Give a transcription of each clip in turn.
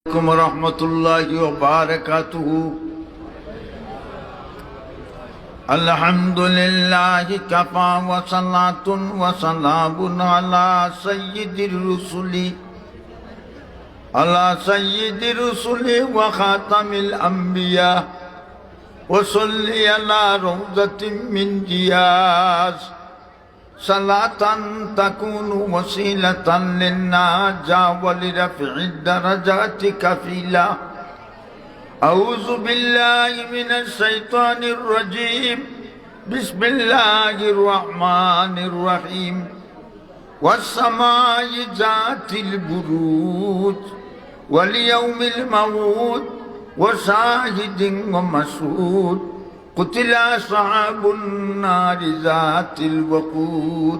रहमतुल्लाहि व बारकातुहू। अल्हम्दुलिल्लाहि कफ़ा व सलातुन व सलामुन अला सय्यिदिर रुसुली व खातमिल अंबिया व सल्ली अला रौज़तिन मिन जियाज़ सलातन तकूनु वसीलतन लिन्नाजा व लिरफ़ि'id दरजाति कफ़ीला। अऊज़ु बिल्लाहि मिनश शैतानिर रजीम। बिस्मिल्लाहिर रहमानिर रहीम। वस्समाइ ज़ातिल बुरूज वल यौमिल मऊद व शाहिदिन व मशहूद। कुतिला अस्हाबुन नारि ज़ातिल वक़ूद।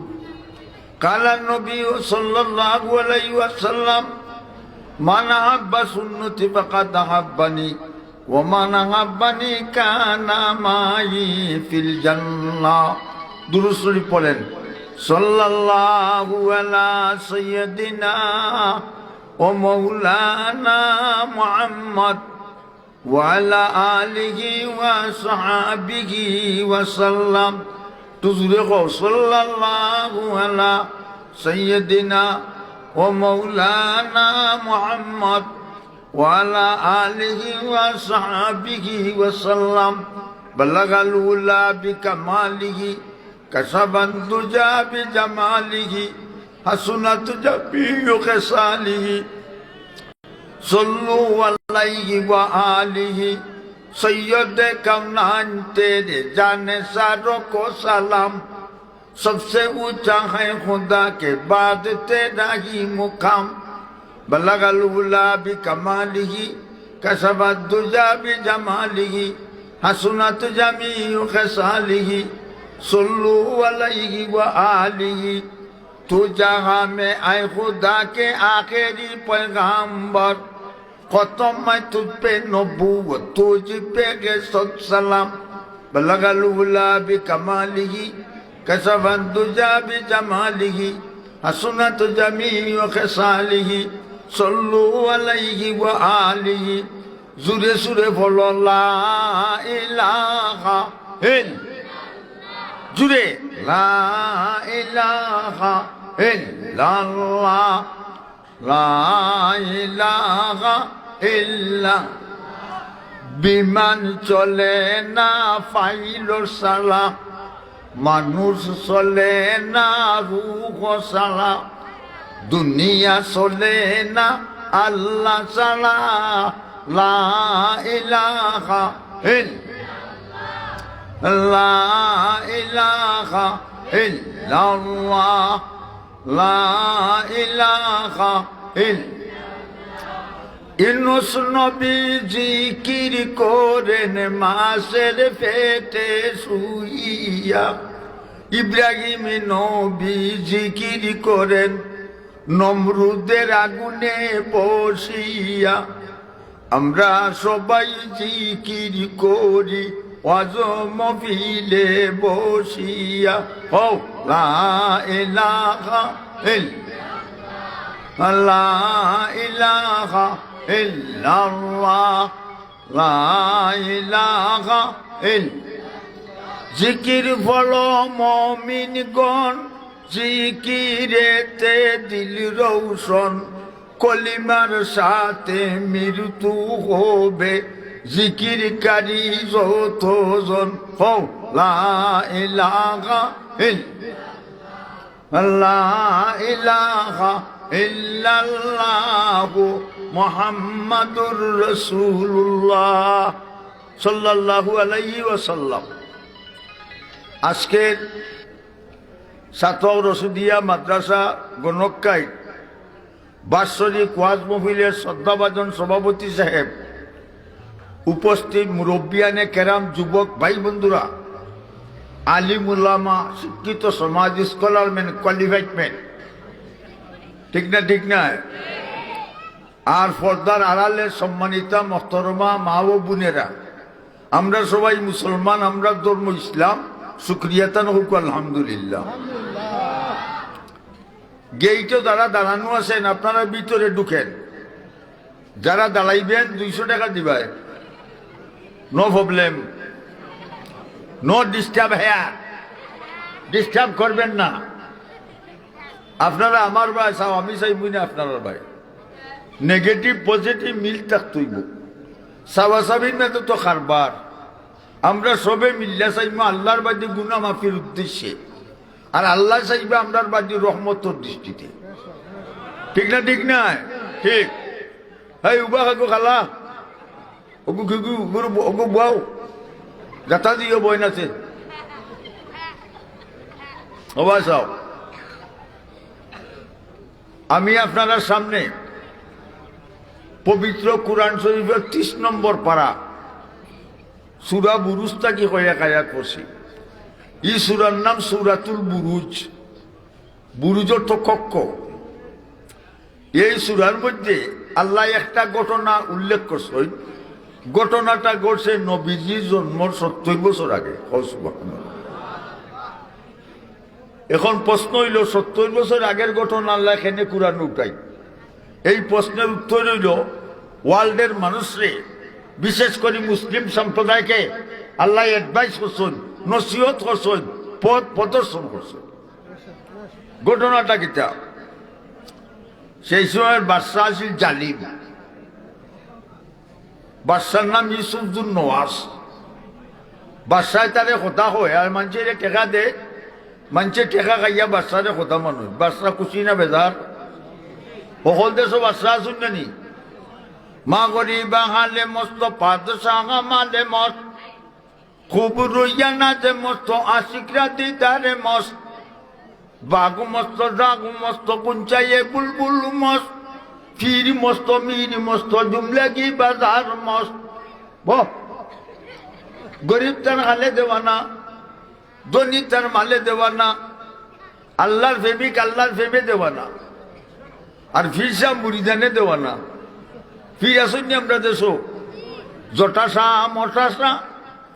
क़ाला नबी सल्लल्लाहु अलैहि वसल्लम मन अहब्ब सुन्नती फ़क़द अहब्बनी व मन अहब्बनी काना माई फिल जन्नह। दुरूद शरीफ पढ़ेन। सल्लल्लाहु अला सय्यदिना व मौलाना मुहम्मद व अला आलिहि व सहाबिहि व सल्लम। तुझे को सल्लल्लाहु अला सय्यदिना व मौलाना मुहम्मद व अला आलिहि व सहाबिहि व सल्लम। बल्लगल उला बिकमालिहि कसबन दुजा बिजमालिहि हसनत जमीउ खसालिहि। सल्लु अलैहि व आलिहि सैयद कौनाइन तेरे जाने सारों को सलाम। सबसे ऊंचा है खुदा के बाद तेरा ही मुकाम। बलगल उला बिकमालिहि कसबत दुजा बिजमालिहि हसनत जमीउ खसालिहि। सल्लु अलैहि व आलिहि। तू जहां में आए खुदा के आखिरी पैगंबर। खत्म मैं तुझ पे नबूवत तुझ पे के सलाम। बलगल उला बिकमालिहि कसबत दुजा बिजमालिहि हसनत जमीउ खसालिहि। सल्लु अलैहि व आलिहि। जुरे सुरे बोलो ला इलाहा इल्लल्लाह। जुरे ला इलाहा इल्लल्लाह ला इलाहा इल्ला। বিমান চলে না ফাইল সালা মানুষ চলে না রূহ সালা দুনিয়া চলে না আল্লাহ সালা লা ইলাহা ইল্লাল্লাহ লা ইলাহা ইল্লাল্লাহ লা ইলাহা ইল্লাল্লাহ। ইউনূস নবী জিকির করেন মাছের পেটে শুইয়া। ইব্রাহিম নবী জিকির করেন নমরুদের আগুনে বসিয়া। আমরা সবাই জিকির করি ওয়াজম ফিলে বসিয়া। ও লা ইলাহা ইল্লাল্লাহ লা ইলাহা ইল্লাল্লাহ লা ইলাহা ইল্লাল্লাহ। জিকির ফলো মুমিনগণ জিকিরেতে দিল রৌশন। কলিমার সাথে মৃত্যু হবে জিকিরকারী যতজন। হো লা ইলাহা ইল্লাল্লাহ লা ইলাহা ইল্লাল্লাহু মুহাম্মাদুর রাসূলুল্লাহ সাল্লাল্লাহু আলাইহি ওয়াসাল্লাম। আজকের সাতোয়া রশিদিয়া মাদ্রাসা গণকাই বাৎসরিক ওয়াজ মাহফিলের শ্রদ্ধাভাজন সভাপতি সাহেব, উপস্থিত মুরব্বিয়ানে কেরাম, যুবক ভাই বন্ধুরা, আলিম উলামা, শিক্ষিত সমাজ, স্কলার ম্যান, কোয়ালিফাইড ম্যান, ঠিক না ঠিক না? আর পর্দার আড়ালে সম্মানিতা মোহতরমা মা ও বোনেরা, আমরা সবাই মুসলমান, আমরা ধর্ম ইসলাম। শুকরিয়াতান হোক আলহামদুলিল্লাহ। গেইটে যারা দাঁড়ানো আছেন আপনারা ভিতরে ঢুকেন। যারা দাঁড়াইবেন 200 টাকা দিবাই, নো প্রবলেম, নো ডিস্টার্ব, হ্যাঁ ডিস্টার্ব করবেন না। আপনারা আমার ভাই চাও, আমি চাইবই না আপনার ভাই। নেগেটিভ পজিটিভ মিল থাকতইব, সাবাসাবির মেতো তো কারবার। আমরা সবে মিল্লা চাইব আল্লাহর বাদী গুনাহ মাফির উদ্দেশ্যে, আর আল্লাহ চাইবে আমরার বাদী রহমতর দৃষ্টিতে। ঠিক না? ঠিক না? ঠিক। এই উবা কাকু খালা ওগু ঘুগু গুরু ওগু বাও যাতা দিও বই নাছে ওবা চাও। আমি আপনার সামনে পবিত্র কুরআন শরীফের 30 নম্বর পারা সূরা বুরুজটা কি কয়েক আয়াত করছি। এই সূরার নাম সূরাতুল বুরুজ। বুরুজ অর্থ কক্ষ। এই সূরার মধ্যে আল্লাহ একটা ঘটনা উল্লেখ করছেন। ঘটনাটা ঘটছে নবীজির জন্মর 70 বছর আগে। এখন প্রশ্ন হইল 70 বছর আগের ঘটনা আল্লাহ এখানে কুরআন উঠাই। এই প্রশ্নের উত্তর হইল ওয়ার্ল্ডের মানুষরে, বিশেষ করে মুসলিম সম্প্রদায়কে আল্লাহ অ্যাডভাইস করছেন, নসিহত করছেন, পথ প্রদর্শন করছেন। ঘটনাটা কিতা? সেই সময়ের বাদশা আছিল জালিম। বাদশার নাম ইউসুফজুন নওয়াজ। বাদশায় তারে কথা হয় আর মানুষের টেকা দে, মানুষে টেকা খাইয়া বাদশারে কথা মানুষ। বাদশা খুশি না বেজার? সকল দেশও বাদশা আসুন নানি। মা গরিবা হালে মস্ত পাদশাহ মালে মস্ত, খুব রইয়া না যে মস্ত আশিকরা দিদারে মস্ত, বাঘ মস্ত রাগ মস্ত গুঞ্চাইয়ে বুলবুল মস্ত, ফির মস্ত মির মস্ত জুমলেগি বাজার মস্ত। গরিব তার হালে দেওয়ানা, ধনী তার মালে দেওয়ানা, আল্লাহর ফেবিক আল্লাহর ফেবে দেওয়ানা, আর ফির শাহ মুরিদানে দেওয়ানা। ফির আসুন আমরা দেশো জটা শাহ, মশা শাহ,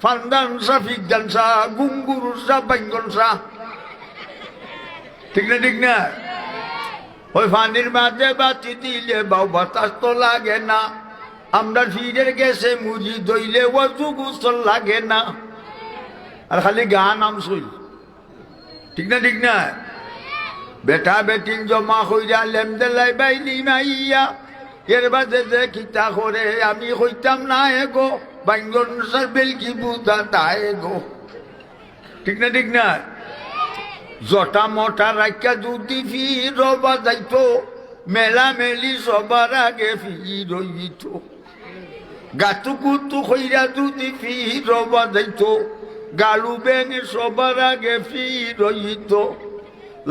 ফান্দান শাহ, ফিজ্ঞান শাহ, গুঙ্গুরু শাহ, বাইঙ্গন শাহ। ঠিক না? ঠিক না? ওই ফানির মাঝে বাতি দিলে বাউ বাতাস তো লাগে না, আমরা ফিরের গেছে মুজি দইলে ওযু গোসল লাগে না, আর খালি গান আমসই। ঠিক না? ঠিক না? বেটা বেটিন জমা হইয়া লেমদেলাই বাইলি মাইয়া, এর বাদে যে কিতা করে আমি হইতাম না এগো, বাইঙ্গন সার বেলকি বুদা তাই গো। ঠিক না? ঠিক না? জটা মটা রাখা যদি ফির বাজাইতো, মেলা মেলি সবার আগে ফির হইত, গাতু কুতু হইরা যদি ফির বাজাইতো, গালু বেঙে সবার আগে ফির হইত,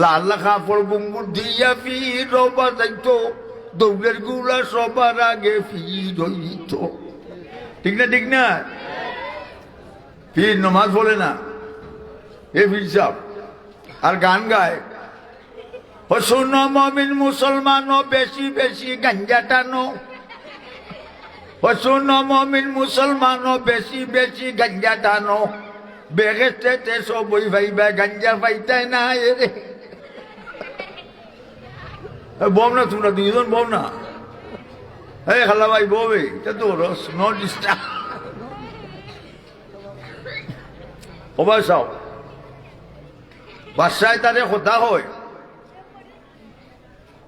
লাল কাপড় গুঙ্গুর দিয়া ফির বাজাইতো, দৌড়ের গুলা সবার আগে ফির হইত। ঠিক না? ঠিক না? ফির নমাজ বলে না এ ফির সাহেব, আর গান গায়, শোনো মমিন মুসলমানও বেশি বেশি গাঞ্জা টানো, শোনো মমিন মুসলমানও বেশি বেশি গাঞ্জা টানো, বেগেতে সবই ভাইবা গাঞ্জা পাইতাই না। রে বম না, তোমরা দুইজন বম না। এই খালা ভাই ববে তো রস নো ডিস্টার্ব। ওবাই চাও বাদশায় তারে কথা হয়,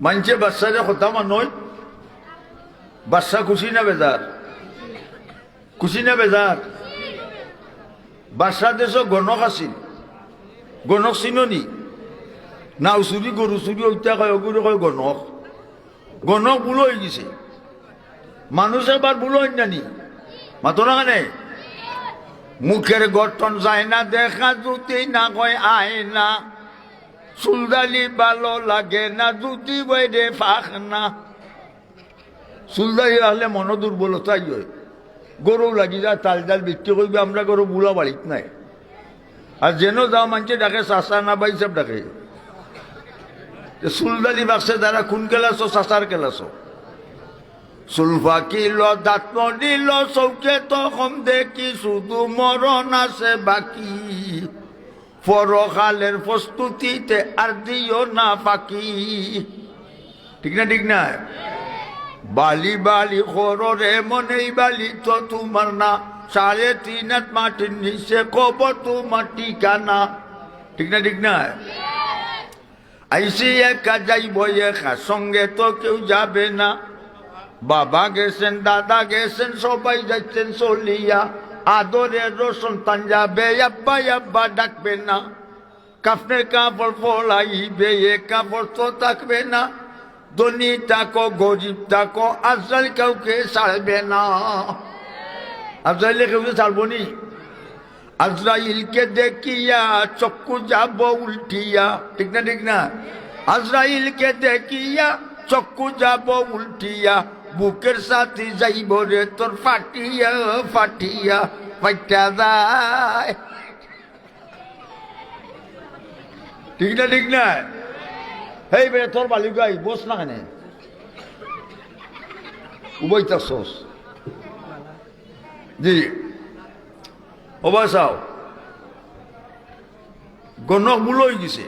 মানছে বাদশারে কথা মানয়। বাদশা খুশি না বেজার? খুশি না বেজার? বাদশা দেশ গণক আছিল। গণক চিননি? না চুরি গরু চুরি হত্যা কয়, অগুরি কয় গণক। গণক ভুল হয়ে গেছে। মানুষ এবার ভুল হয় নানি মাতো না কেন? মুখের গঠন যায় না দেখা যদি না কয় আয় না, চুলদালি ভালো লাগে না যদি বাইরে ফাঁক না। চুলদালি রাখলে মন দুর্বলতাই হয়। গরু লাগি যায় তাল জাল বিক্রি করবে, আমরা গরু বুলা বাড়িত নাই। আর যেন যাও মানছে ডাকে চাষা না বাই সব ডাকে। চুলদালি বাক্সে দ্বারা কোন কেলাছো? চাষার কেলাছো। সুলফা কিল দাঁত দিল চৌকে তখন দেখি শুধু মরণ আছে বাকি, পরকালের প্রস্তুতিতে আর দিও না ফাঁকি। ঠিক না? ঠিক না? বালি বালি খোরে মনেই বালি তো তোমার না, 3.5 হাত মাটির নিচে কবর তোমার ঠিকানা। ঠিক না ঠিক না? আইসি একা যাইব একা, সঙ্গে তো কেউ যাবে না। বাবা গেছেন, দাদা গেছেন, সবাই যাচ্ছেন চলিয়া। আদরের সন্তান যাবে, আব্বা আব্বা ডাকবে না। কাফনের কাপড় পলাইবে, এ কাপড় তো থাকবে না। ধনী থাকো গরিব থাকো, আজরাইল কাউকে ছাড়বে না। আজরাইলে কাউকে ছাড়বো নি? আজরাইলকে দেখিয়া চক্ষু যাব উল্টিয়া। ঠিক না ঠিক না? আজরাইলকে দেখিয়া চক্ষু যাব উল্টিয়া, বুকের সাথে যাইব রে তোর ফাটিয়া ফাটিয়া ফাইটা যায়। ঠিক না ঠিক না? হেই বেড়ে তোর বালি গাই বস না কেন উবইতা সোস জি অবাসাও গণক মূল হয়ে গেছে।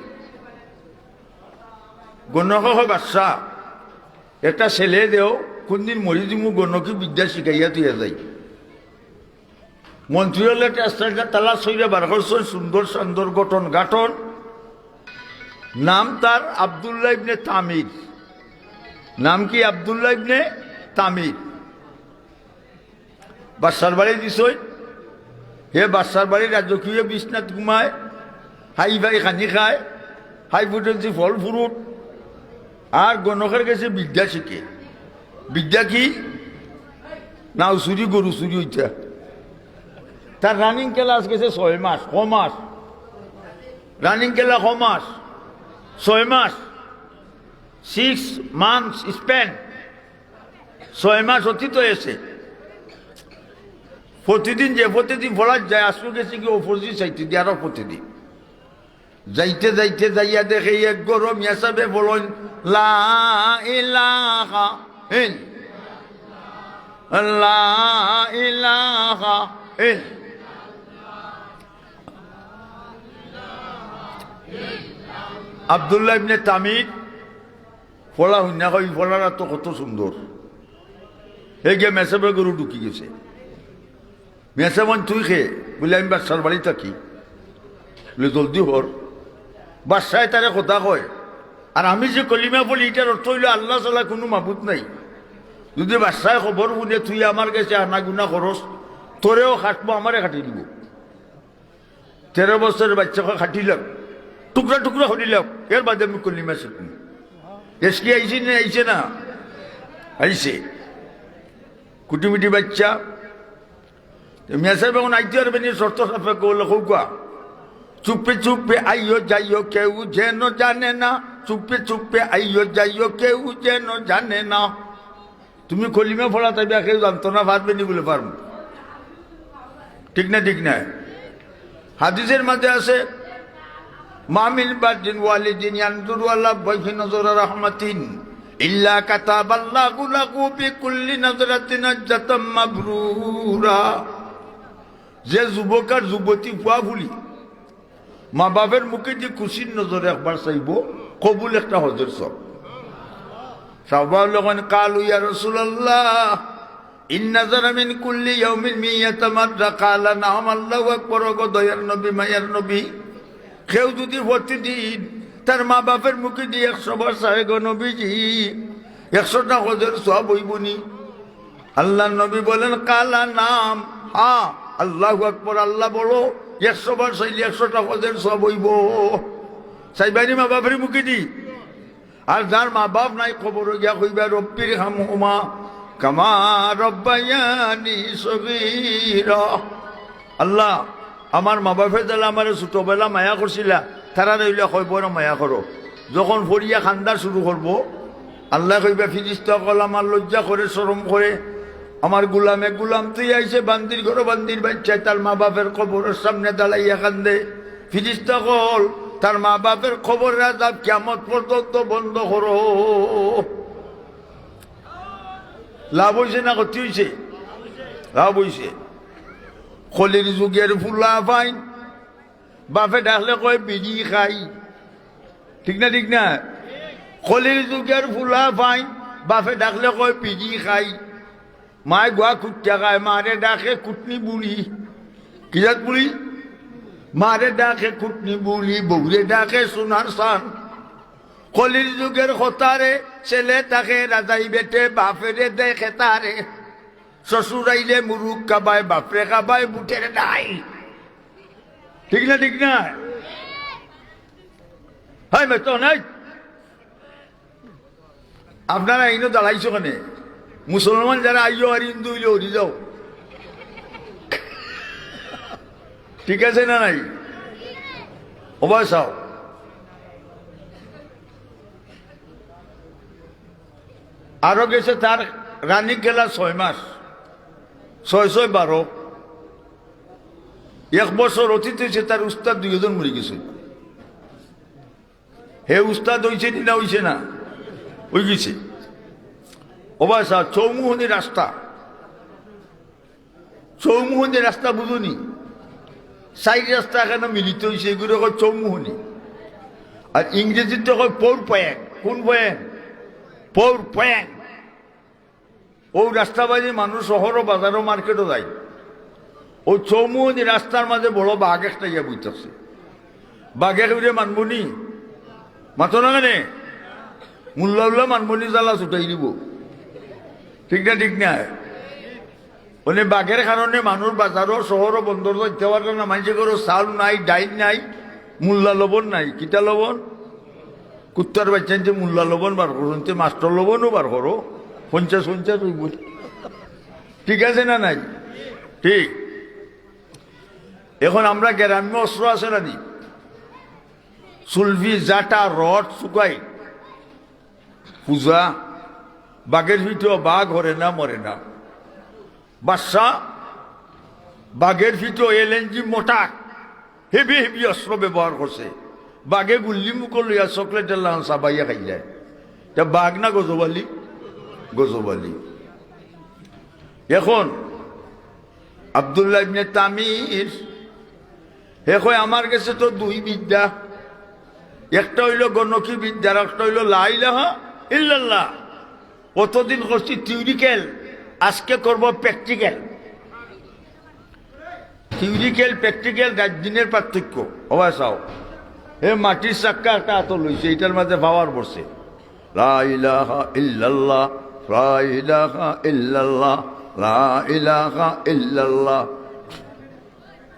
গণক হয় বাচ্চা, একটা ছেলে দেও কোনদিন মরি দিমু গণকি বিদ্যা শিখাইয়া তুইয়া যাই। মন্ত্রী হলে টেস্টারটা তালা সইরা বার করছে, সুন্দর সুন্দর গঠন গাঠন। নাম তার আব্দুল্লাহ ইবনে তামির। নাম কি? আব্দুল্লাহ ইবনে তামির। বাদশার বাড়ি দিছই, হে বাদশার বাড়ি রাজকীয় বিছনাত ঘুমায়, হাই ভাই খানি খায়, হাই ফুটেন্সি ফল ফুরুট, আর গণকের কাছে বিদ্যা শিখে। বিদ্যা কি? নাও চুরি গরু চুরি হইতা। তার রানিং ক্লাস গেছে 6 মাস। কমাস রানিং ক্লাস কমাস 6 মাস, 6 মান্থস স্পেন। 6 মাস অতীত হয়েছে। প্রতিদিন যে প্রতিদিন ফলার যায়, আসলে গেছে কি অপরজি চাইতে দিয়ে আরো প্রতিদিন যাইতে যাইতে যাইয়া দেখে এক গরম হিসাবে বলেন লা ইলাহা ইল্লাল্লাহ, লা ইলাহা ইল্লাল্লাহ। আব্দুল্লাহ ইবনে তামির ফলা হইনা কই, ফলার তো কত সুন্দর। হে গিয়ে মেসাবে গরু ঢুকি গেছে। মেসামন তুই খেয়ে বলে আমি বাদশার বাড়ি থাকি, বলে জলদি হর। বাদশায় তারে কথা কয়, আর আমি যে কলিমা বলি এটার অর্থ হইল আল্লাহ ছাড়া কোনো মাবুদ নাই। যদি বাদশায় খবর শুনে তুই আমার কাছে আনা গুনা খরচ, তোরেও খাটবো, আমারে খাটি দিব। 13 বছরের বাচ্চাকে খাটিলাম, টুকরা টুকরা হলিলাম, এর বাদে আমি কলিমা শিখুন। এসকি আইসি না আইসে না? আইসে। কুটিমিটি বাচ্চা মিয়া সাহেব এখন আইতে পারবে নি? শর্ত সাপেক্ষ হলে খৌকা চুপে চুপে আইও যাইও কেউ যেন জানে না, চুপে চুপে আইও যাইও কেউ যেন জানে না। তুমি কলিমা ফলা তাইবে কেউ জানতো না, পারবে নি বলে পারবো। ঠিক না ঠিক না? হাদিসের মাঝে আছে মামিল বাদিন ওয়ালিদিন ইয়ানজুরু আল্লাহ বাইহি নজরা রাহমাতিন ইল্লা কাতাবাল্লাহু লাহু বিকুল্লি নজরাতিন আজরাতাম মাবরুরা। যে যুবক আর যুবতী ফুয়া ভুলি মা বাপের মুখে যে খুশির নজরে একবার চাইব, কবুল একটা হজর সব। সাহাবায়ে লোকন কালু ইয়া রাসূলুল্লাহ ইন্নাযারা মিন কুল্লি ইয়াউমিন মিয়াতা মাররা। কালা নাম, আল্লাহু আকবার। গো দয়ার নবী, মায়ার নবী, কেউ যদি প্রতিদিন তার মা বাপের মুখে দিয়ে 100 বার চায় গো নবীজি, 100টা হজর সব হইবনি? আল্লাহ নবী বলেন কালা নাম, হ্যাঁ আল্লাহু আকবার, আল্লাহ বলো 100 বার চাইলে 100টা হজর সব হইব। চাইবানি মা বাপের মুখে দি। আর যার মা বাপ নাই খবর গিয়া কইবা রব্বির হামহুমা কামা রব্বায়ানি সগীরা। আল্লাহ আমার মা বাপের দ্বারা আমার ছোটবেলা মায়া করছিলা, তারা রইলে কইব না মায়া করো। যখন ফরিয়া খান্দা শুরু করব, আল্লাহ কইবা ফিরিস্তা কল আমার লজ্জা করে শরম করে, আমার গুলামে গুলাম তুই আইসে বান্দির ঘরে বান্দির বাচ্চায় তার মা বাপের কবরের সামনে দাঁড়াইয়া কান্দে। ফিরিস্তা কল তার মা বাপের খবরের আযাব কিয়ামত পর্যন্ত বন্ধ করো। লাভ হইছে না ক্ষতি হইছে? লাভ হইছে। খলির যুগের ফুলা ফাইন, বাপে ডাকলে কয় বিড়ি খাই। ঠিক না ঠিক না? খলির যুগের ফুলা ফাইন, বাপে ডাকলে কয় পিজি খাই, মায় গোয়া কুট্টা খায়, মারে ডাকে কুটনি বুড়ি, কি জাত বুড়ি? মারে ডাকে কুটনি বুড়ি, বউরে ডাকে সোনার সান। কলির যুগের হতারে ছেলে তাকে রাজাই বেটে, বাপেরে দেখে তারে। শ্বশুর আইলে মুরুখ কাবায়, বাপরে কাবায় বুটের ডাই। ঠিক না ঠিক না? হাই মে তো নাই, আপনারা এইনো দাঁড়াইছো কেনে? মুসলমান যারা আইও আর হিন্দু হইলে হরি যাও, ঠিক আছে না নাই? অবয় চাও, আরো গেছে তার রানী খেলা 6 মাস, 6-6-12, 1 বছর অতীত হয়েছে, তার উস্তাদ 2 জন মরে গেছে। হে উস্তাদ হয়েছে না হয়েছে না? ওই গেছে। অবয় চাও, চৌমুহনী রাস্তা, চৌমুহনী রাস্তা বুঝুনি? 4 রাস্তা এখানে মিলিত হয়েছে, এগুলো কয় চৌমুহনী। আর ইংরেজিতে কয় পৌর পয়েন্ট। কোন পয়েন্ট? পৌর পয়েন্ট। ও রাস্তা বাজে মানুষ শহর ও বাজারও মার্কেটও যায়। ও চৌমুহনী রাস্তার মাঝে বড় বাঘ একটা ইয়া বুঝতেছে। বাঘে উড়ে মানবনি, মাতো না কেনে? মুল্লা মানবনি জ্বালা ছুটাই দিব, ঠিক না ঠিক না? মানে বাঘের কারণে মানুষ বাজারও শহরও বন্দর যাইতে পারল না। মানুষের করো চাউল নাই, ডাইল নাই, মুল্লা লবণ নাই। কিতা লবণ? কুত্তার বাচ্চা যে মুল্লা লবণ বার করুন, মাস্টার লবণও বার করো, 50 হইব। ঠিক আছে না নাই? ঠিক। এখন আমরা গ্রাম্য অস্ত্র আছে না দি, সুলভি, জাটা, রড শুকাই পূজা, বাঘের ভিতরে বাঘ হরে না মরে না। বাদশা বাঘের ভিতরে LNG মোটা হেভি হেভি অস্ত্র ব্যবহার করছে। বাঘে গুল্লি মুখ লইয়া চকলেটের লাল চাবাইয়া খাই যায়। তা বাঘ না গজবালি? গজবালি। এখন আব্দুল্লাহ ইবনে তামির হে কয় আমার কাছে তো 2 বিদ্যা, একটা হইল গণকি বিদ্যা, আর একটা হইল লা ইলাহা ইল্লাল্লাহ। কতদিন করছি থিওরিক্যাল, আজকে করব প্র্যাকটিক্যাল। থিওরিক্যাল প্র্যাকটিক্যাল 10 দিনের পার্থক্য। অবাই চাও, এ মাটির চাক্কা একটা হাত লইছে, এটার মাঝে পাওয়ার পড়ছে লা ইলাহা ইল্লাল্লাহ, লা ইলাহা ইল্লাল্লাহ, লা ইলাহা ইল্লাল্লাহ।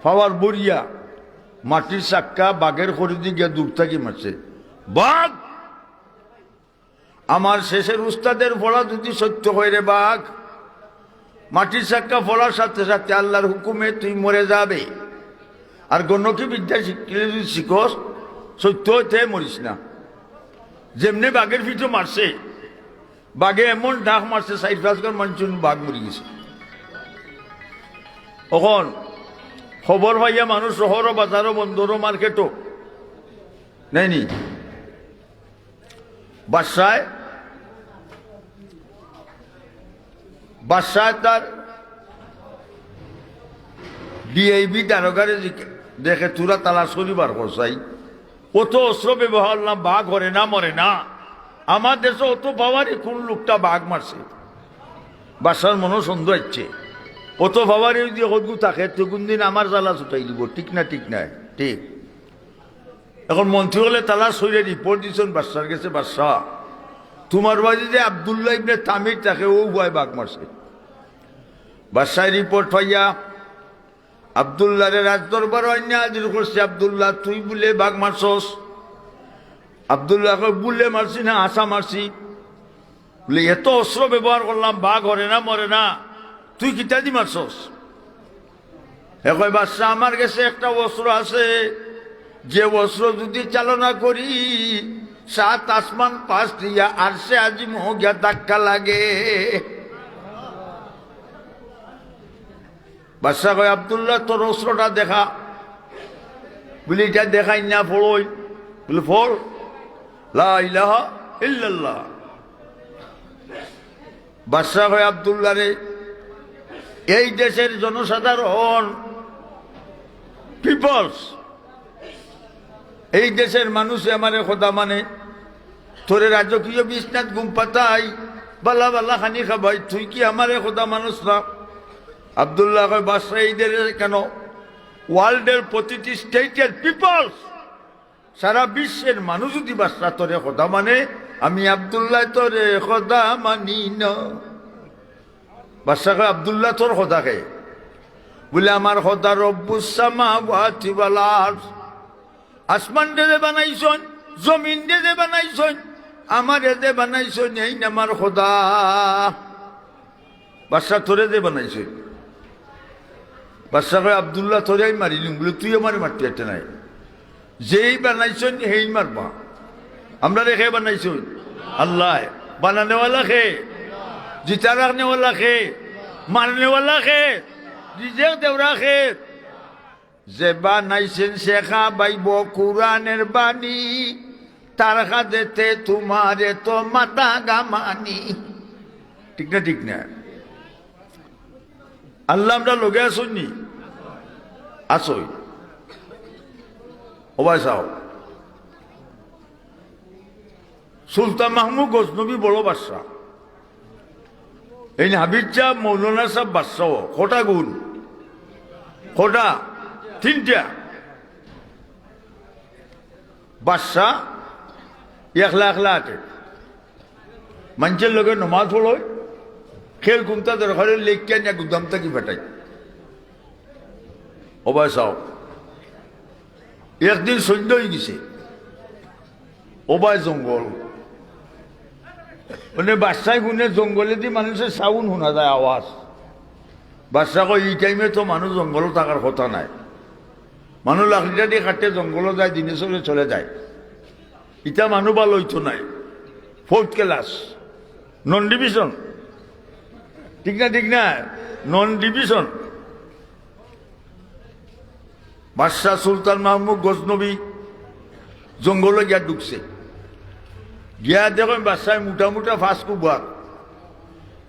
পাওয়ার বড়িয়া মাটির চাক্কা বাঘের খরিদি গিয়ে দূর থাকি মারছে। বাঘ, আমার শেষের উস্তাদের পড়া যদি সত্য হয় রে বাঘ, মাটির চাক্কা পড়ার সাথে সাথে আল্লাহর হুকুমে তুই মরে যাবে। আর গণকি বিদ্যা শিখলে যদি শিখস, সত্য হইতে মরিস না। যেমনি বাঘের ভিতরে মারছে, বাঘে এমন ডাক মারছে 4-5 জন মানুষ বাঘ মরি গেছে। এখন খবর পাইয়া মানুষ শহরও বাজারও বন্দরও মার্কেটও নেয়নি। বাদশায় তার ডিআইবি দারোগারে দেখে তুরা তালা শনিবার করছাই, অত অস্ত্র ব্যবহার না, বাঘ হরে না মরে না। আমার দেশে অত পাওয়ারই কোন লোকটা বাঘ মারছে। বাদশার মনে সন্দেহ হচ্ছে, অত ভাবারে যদি হদু থাকে তো কোন দিন আমার জ্বালা ছুটাই দিব। ঠিক না ঠিক না? ঠিক। এখন মন্ত্রী হলে তালা সইরে রিপোর্ট দিচ্ছেন বাদশার কাছে, বাদশাহ তোমার বাড়ি যে আব্দুল্লাহ ইবনে তামির তাকে ও ভয় বাঘ মারছে। বাদশাহ রিপোর্ট পাইয়া আব্দুল্লাহরে রাজদরবার অন্য হাজির করছে। আব্দুল্লাহ তুই বলে বাঘ মারছস? আব্দুল্লাহকে বলে মারছি না, আশা মারছি। বলে এত অস্ত্র ব্যবহার করলাম, বাঘ হরে না মরে না, তুই কিতা দি মারছস? এখন বাদশাহ আমার কাছে একটা অস্ত্র আছে, যে অস্ত্র যদি চালনা করি 7 আসমান পাশ দিয়া আরশে আজিম গিয়া ধাক্কা লাগে। বাদশাহ কয় আব্দুল্লাহ তোর অস্ত্রটা দেখা। বলি এটা দেখাই না, ফোড়ই। বলে ফোড়, লা ইলাহা ইল্লাল্লাহ। বাদশাহ কয় আব্দুল্লাহ রে, এই দেশের জনসাধারণ পিপলস, এই দেশের মানুষ আমারে খোদা মানে, তোরে রাজকীয় বিছনাত ঘুম পাতাই বালা বালা খানি খাবাই, তুই কি আমারে খোদা মানুষ না? আব্দুল্লাহ কয় বাদশাহ ঈদের কেন? ওয়ার্ল্ডের প্রতিটি স্টেটের পিপলস, সারা বিশ্বের মানুষ যদি বাদশাহ তোরে খোদা মানে, আমি আব্দুল্লাহ তোরে খোদা মানি না। বাদশাহ কয় আব্দুল্লাহ তোর খোদা কে? বলে আমার খোদা রব্বুস সামাওয়াতি ওয়াল আরদ, আসমান দে বানাইছন, জমিন দে বানাইছন, আমার দে বানাইছন, এই আমার খোদা। বাদশাহ তোরে দে বানাইছন। বাদশাহ কয় আব্দুল্লাহ তোরে আমি মারিলুম। বলে তুই আমার মারতে একটা নাই, যেই বানাইছন সেই মারবা। আমরা রেখে বানাইছন আল্লাহ, বানানেওয়ালা খে, জিতা রাখনেওয়ালা খে, মারনেওয়ালা খে, রিজেক দেওরা খে। যে বানাইছেন শেখা বাইব কুরআনের বাণী, তার হাতেতে তোমারে তো মাতা গামানি। ঠিক না? ঠিক না? আল্লাহ আমরা লগে আসুননি, আসই ওবাই সাহ। সুলতান মাহমুদ গজনবী বড় বাদশাহ, এই হাবিব সাহ মৌলানা সাহেব বাদশাহ। কটা গুণ? কটা? তিনটা। বাদশাহ একলা একলা আটে, মানুষের লগে নমাজ পড়য়, খেল গুমতা দরকারের লেখিয়া নিয়ে গুদাম থাকি ফেটাই। ওবাই সাহ একদিন সন্ধ্যা হয়ে গেছে, ওবাই জঙ্গল, মানে বাদশাহ শুনে জঙ্গলে দিয়ে মানুষের সাউন্ড শোনা যায়, আওয়াজ। বাদশাহ কয় এই টাইমে তো মানুষ জঙ্গলও থাকার কথা নাই, মানুষ লাকড়িটা দিয়ে কাটতে জঙ্গলও যায়, দিনে চলে চলে যায়। ইটা মানুষ ভালো হইতো নাই, 4th ক্লাস, নন ডিভিশন। ঠিক না? ঠিক না? নন ডিভিশন। বাদশাহ সুলতান মাহমুদ গজনবী জঙ্গলে গিয়া ঢুকছে, গিয়া দেখেন বাদশাহ মোটা মোটা ফাঁস কুবার,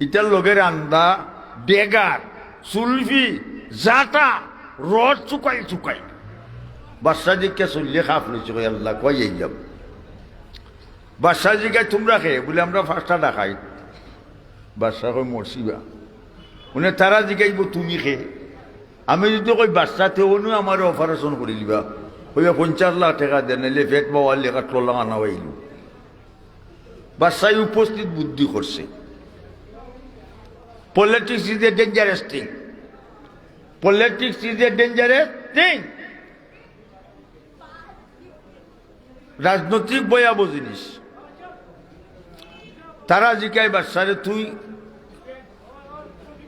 ইটার লগের আন্দা, ডেগার, সুলফি, জাটা, রড চুকাই চুকাই। বাদশাহ জিজ্ঞা চললে খাপ লইছে, আল্লাহ কয় এই যাব। বাদশাহ জিজ্ঞায় তোমরা খেয়ে? বলে আমরা ফার্স্টটা দেখাই। বাদশাহ কই মরছিবা। উনি তারা জিজ্ঞাইব তুমি খেয়ে? আমি যদি কই বাদশাহ তেও আমার অপারেশন করে দিবা, ওইবা 50 লাখ টাকা দেন, নাইলে পেট বাবার লেখা টোলা আনা হইল। বাদশাহ উপস্থিত বুদ্ধি করছে। Politics is a dangerous thing, politics is a dangerous thing. রাজনৈতিক ভয়াবহ জিনিস। তারা জিজ্ঞায় বাদশারে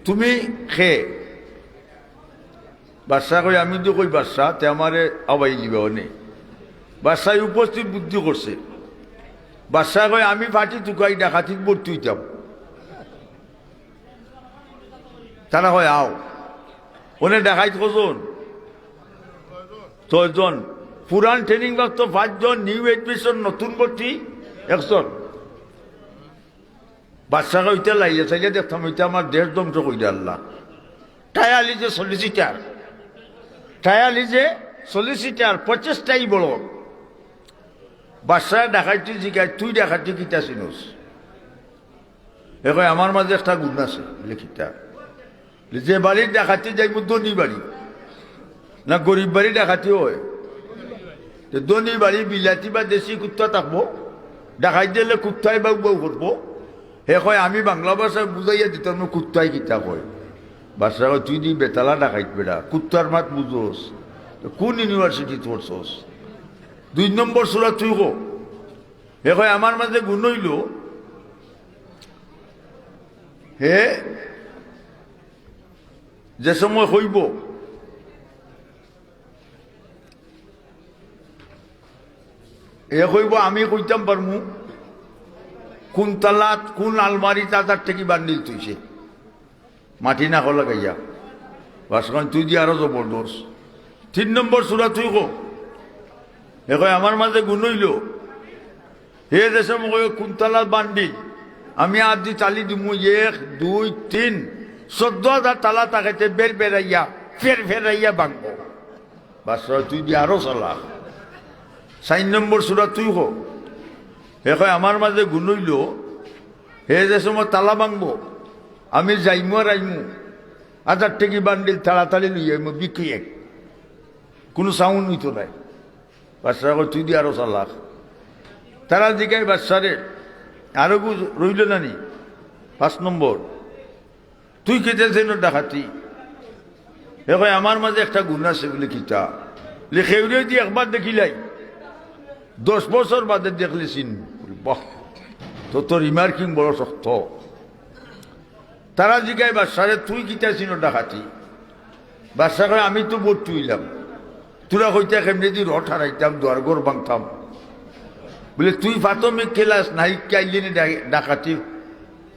তুমি খেয়ে? বাদশাহ কই আমি তো কই বাদশাহ তে আমারে আবাই লিবা নেই। বাদশাহ উপস্থিত বুদ্ধি করছে। বাদশাহ কই আমি ফাটি টুকাই ডাকাতিত ভর্তি হইতাম। তারা কয় আও। ওনে ডাকাইত কজন? 6 জন। পুরান ট্রেনিং প্রাপ্ত 5 জন, নিউ এডমিশন নতুন ভর্তি 1 জন। বাদশাহ ওইটা লাইয়া চাইলে দেখতাম ওইটা আমার দেশ ধ্বংস কইলে আল্লাহ। টায়ালি যে সলিসিটার, টায়ালি যে সলিসিটার, প্রচেষ্টাই বড়। বাদশাহ ডাকাইতে জিগায় তুই ডাকাইতে কিতা চিনোস? এ কয় আমার মাঝে একটা গুণ আছে। লিখিতা যে বাড়ির ডাকাতি যাইব ধনী বাড়ি না গরিব বাড়ি ডাকাতি হয়? ধনী বাড়ি বিলাতি বা দেশি কুত্তা থাকবো, ডাকাই দিলে কুত্তাই বাউ বাউ করবো। হে কয় আমি বাংলা ভাষায় বুঝাইয়া দিতাম না কুত্তাই কিতা কয়। বাদশাহ কয় তুই দি বেতালা ডাকাইত বেড়া, কুত্তার মাত বুঝোস? কোন ইউনিভার্সিটি পড়ছস? 2 নম্বর সূরা তুই কো। হে কয় আমার মাঝে গুণ হইল হে যে সময় হইব এ হইব আমি কইতাম পারমু কোন তালাত কোন আলমারি তার থেকে বান্ডিল তুইছে মাটি না হল গাইয়া। বাসখান তুই দিয়ে আরো জবরদস্ত। 3 নম্বর সূরা তুই কো। এ কয় আমার মাঝে গুণ হইল হে যে সময় কোন তালাত বান্ডিল আমি আর দি চালি দিমু 1 2 3 14,000 তালা তাকাইতে বের বেড়াইয়া ফেরাইয়া ভাঙবো। বাদশাহ তুই দিয়ে আরো চালা। 4 নম্বর সূরা তুই হো। এ কয় আমার মাঝে গুণ হইল হে যে সময় তালা ভাঙবো আমি যাইমু আর আইমু 1000 টাকি বান্ডিল তাড়াতাড়ি লইয়া আইমু বিক্রি এক কোনো সাউন্ড হইতো নাই বাচ্চারা কই তুই দিয়ে আরো চালাক তারা জিগায় বাচ্চারে আরো রইল না নি 5 নম্বর তুই খেতেছেন ডাকাতি এখন আমার মাঝে একটা গুণ আছে বলে কিতা লেখেউরে দিয়ে একবার দেখিলাই 10 বছর বাদে দেখলি চিন বাহ তো তোর রিমার্কিং বড় শক্ত তারা জিগায় বাচ্চারে তুই কিতা চিন ডাকাতি বাচ্চা কয় আমি তো বোধ তুইলাম তোরা কইতা কেমনি দি রট হারাইতাম দুয়ারঘর ভাঙতাম বলে তুই প্রাথমিক ক্লাস নাই কাইলিনি ডাকাতি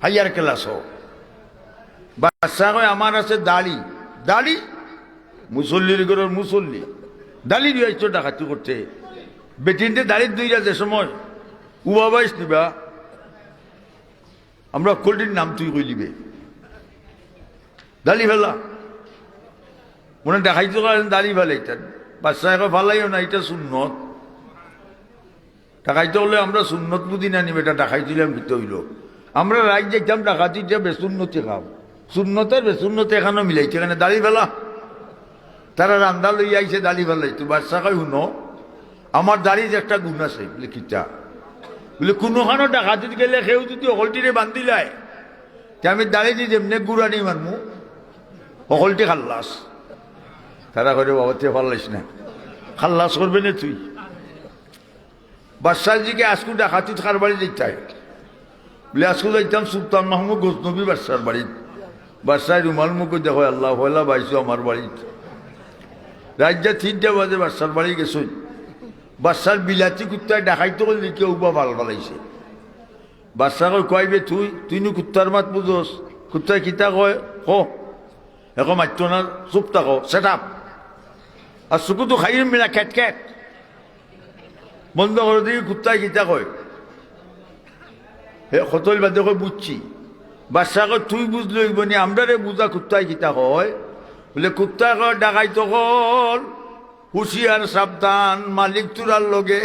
হাইয়ার ক্লাস হোক বাচ্চা কয় আমার আছে দাড়ি দাড়ি মুসল্লির ঘরের মুসল্লি দাড়ি দিয়েছ ডাকাতি করতে বেটিনতে দাড়ির দুইটা যে সময় উবাবাইস নিবা আমরা কোল্ডির নাম তুই কইলিবে দাড়ি ফেলা মনে দেখাইতে দাড়ি ফেলাইতেন বাচ্চা এখন ফালাইও না এটা সুন্নত ডাকাইতে হলে আমরা সুন্নত বুঝি না নিব এটা ডাকাই দিলাম ভিতরে হইল আমরা রাইট যাইতাম ডাকাতি যে বেসুন্নতি খাও শূন্যতের বেসুন্নতে এখানে মিলাইছে এখানে দাড়ি ফেলা তারা রান্দা লইয়া আইছে দাড়ি ফেলাইতো বাচ্চা কই শুনো আমার দাড়ির একটা গুণ আছে বলে কিতা বলে কোনোখানো ডাকাতিত গেলে সেও যদি অকলটিরে বান্ধিলায় তে আমি দাড়ি দি যেমনি গুড়ানি মারমু অকলটি খাল্লাস তারা করে বাবাতে ফাল্লাইস না খাল্লাস করবে না তুই বাদশাহজিকে আজকু ডাকাতি কার বাড়ি যেতে বলে আজকু যাইতাম সুলতান মাহমুদ গজনবী বাদশার বাড়িত বাদশাহ রুমাল মুখ দেখো আল্লাহ ফয়লা বাইছো আমার বাড়িত রাজ্যা 3টা বাজে বাদশার বাড়ি গেছই বাদশার বিলাতি কুত্তায় ডাকাইতে করলে কেউ বা ভাল ফলাইছে বাদশাহ কইবে তুই নু কুত্তার মাত বুঝোস কুত্তায় কিতা কয় এখন মাত্য না চুপ থাকো সেট আপ আর চুকুতো খাই মিলা খেট খেট বন্ধ করে দিকে কুত্তায় কিতা কয় হে খতল বাদে কয় বুঝছি বাদশাহ কয় তুই বুঝলি নি আমরা রে বুঝা কুত্তায় কিতা কয় বলে কুত্তায় কয় ডাকাইতো কল হুশিয়ার সাবধান মালিক তুরার লগে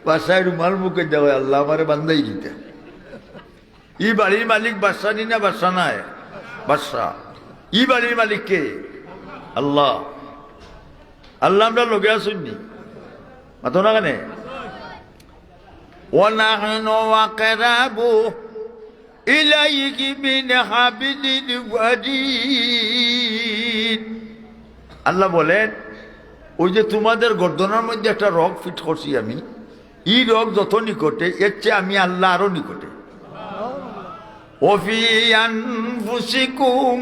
বাদশাহ রুমাল মুখে দেওয়া আল্লাহ আমারে বান্ধাই দিতে ই বাড়ির মালিক বাদশাহ নি না বাদশাহ নাই বাদশাহ ই বাড়ির মালিক কে আল্লাহ আল্লাহ আমরা লগে আসুননি মাতো না কেন ونحن أقرب إليك من حبل الوريد আল্লাহ বলেন ওই যে তোমাদের গর্দনের মধ্যে একটা রগ ফিট করছি আমি এই রগ যত নিকটে এর চেয়ে আমি আল্লাহ আরো নিকটে وفي أنفسكم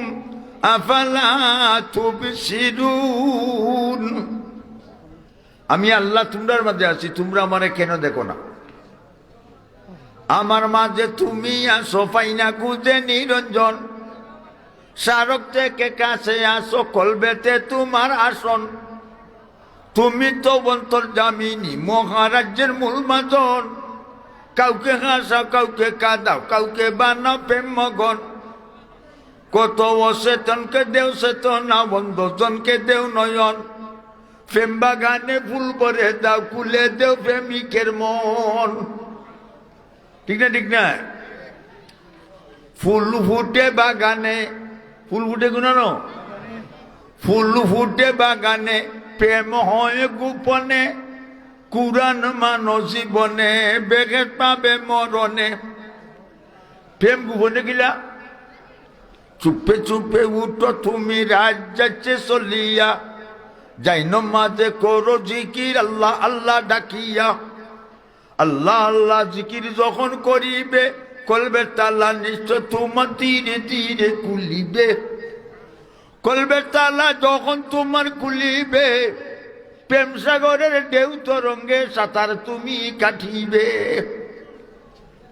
أفلا تبصرون আমি আল্লাহ তোমরার মাঝে আছি তোমরা আমারে কেন দেখো না আমার মাঝে তুমি আসো ফাইনা খুঁজে নিরঞ্জন সারক থেকে কাছে আসো কলবেতে তোমার আসন তুমি তো অন্তর্যামিনী মহারাজ্যের মূল মাজন কাউকে হাসাও কাউকে কাঁদাও কাউকে বানাও প্রেম মগন কত অচেতনকে দেও চেতনা বন্ধজনকে দেও নয়ন প্রেম বাগানে ফুল ভরে দাও কুলে দেও প্রেমিকের মন ঠিক না ঠিক না ফুল ফুটে বাগানে ফুল ফুটে গুনানো ফুল ফুটে বাগানে প্রেম হয় গোপনে কুরান মানো জীবনে বেগে পাবে মরণে প্রেম গোপনে গিলা চুপে চুপে উঠো তুমি রাজ যাচ্ছে চলিয়া যাই নমাজে করো জিকির আল্লাহ আল্লাহ ডাকিয়া আল্লাহ আল্লাহ জিকির যখন করিবে কলবে তালা নিশ্চয় তোমার ধীরে ধীরে খুলিবে কলবে তালা যখন তোমার খুলিবে প্রেম সাগরের ঢেউ তরঙ্গে সাঁতার তুমি কাটিবে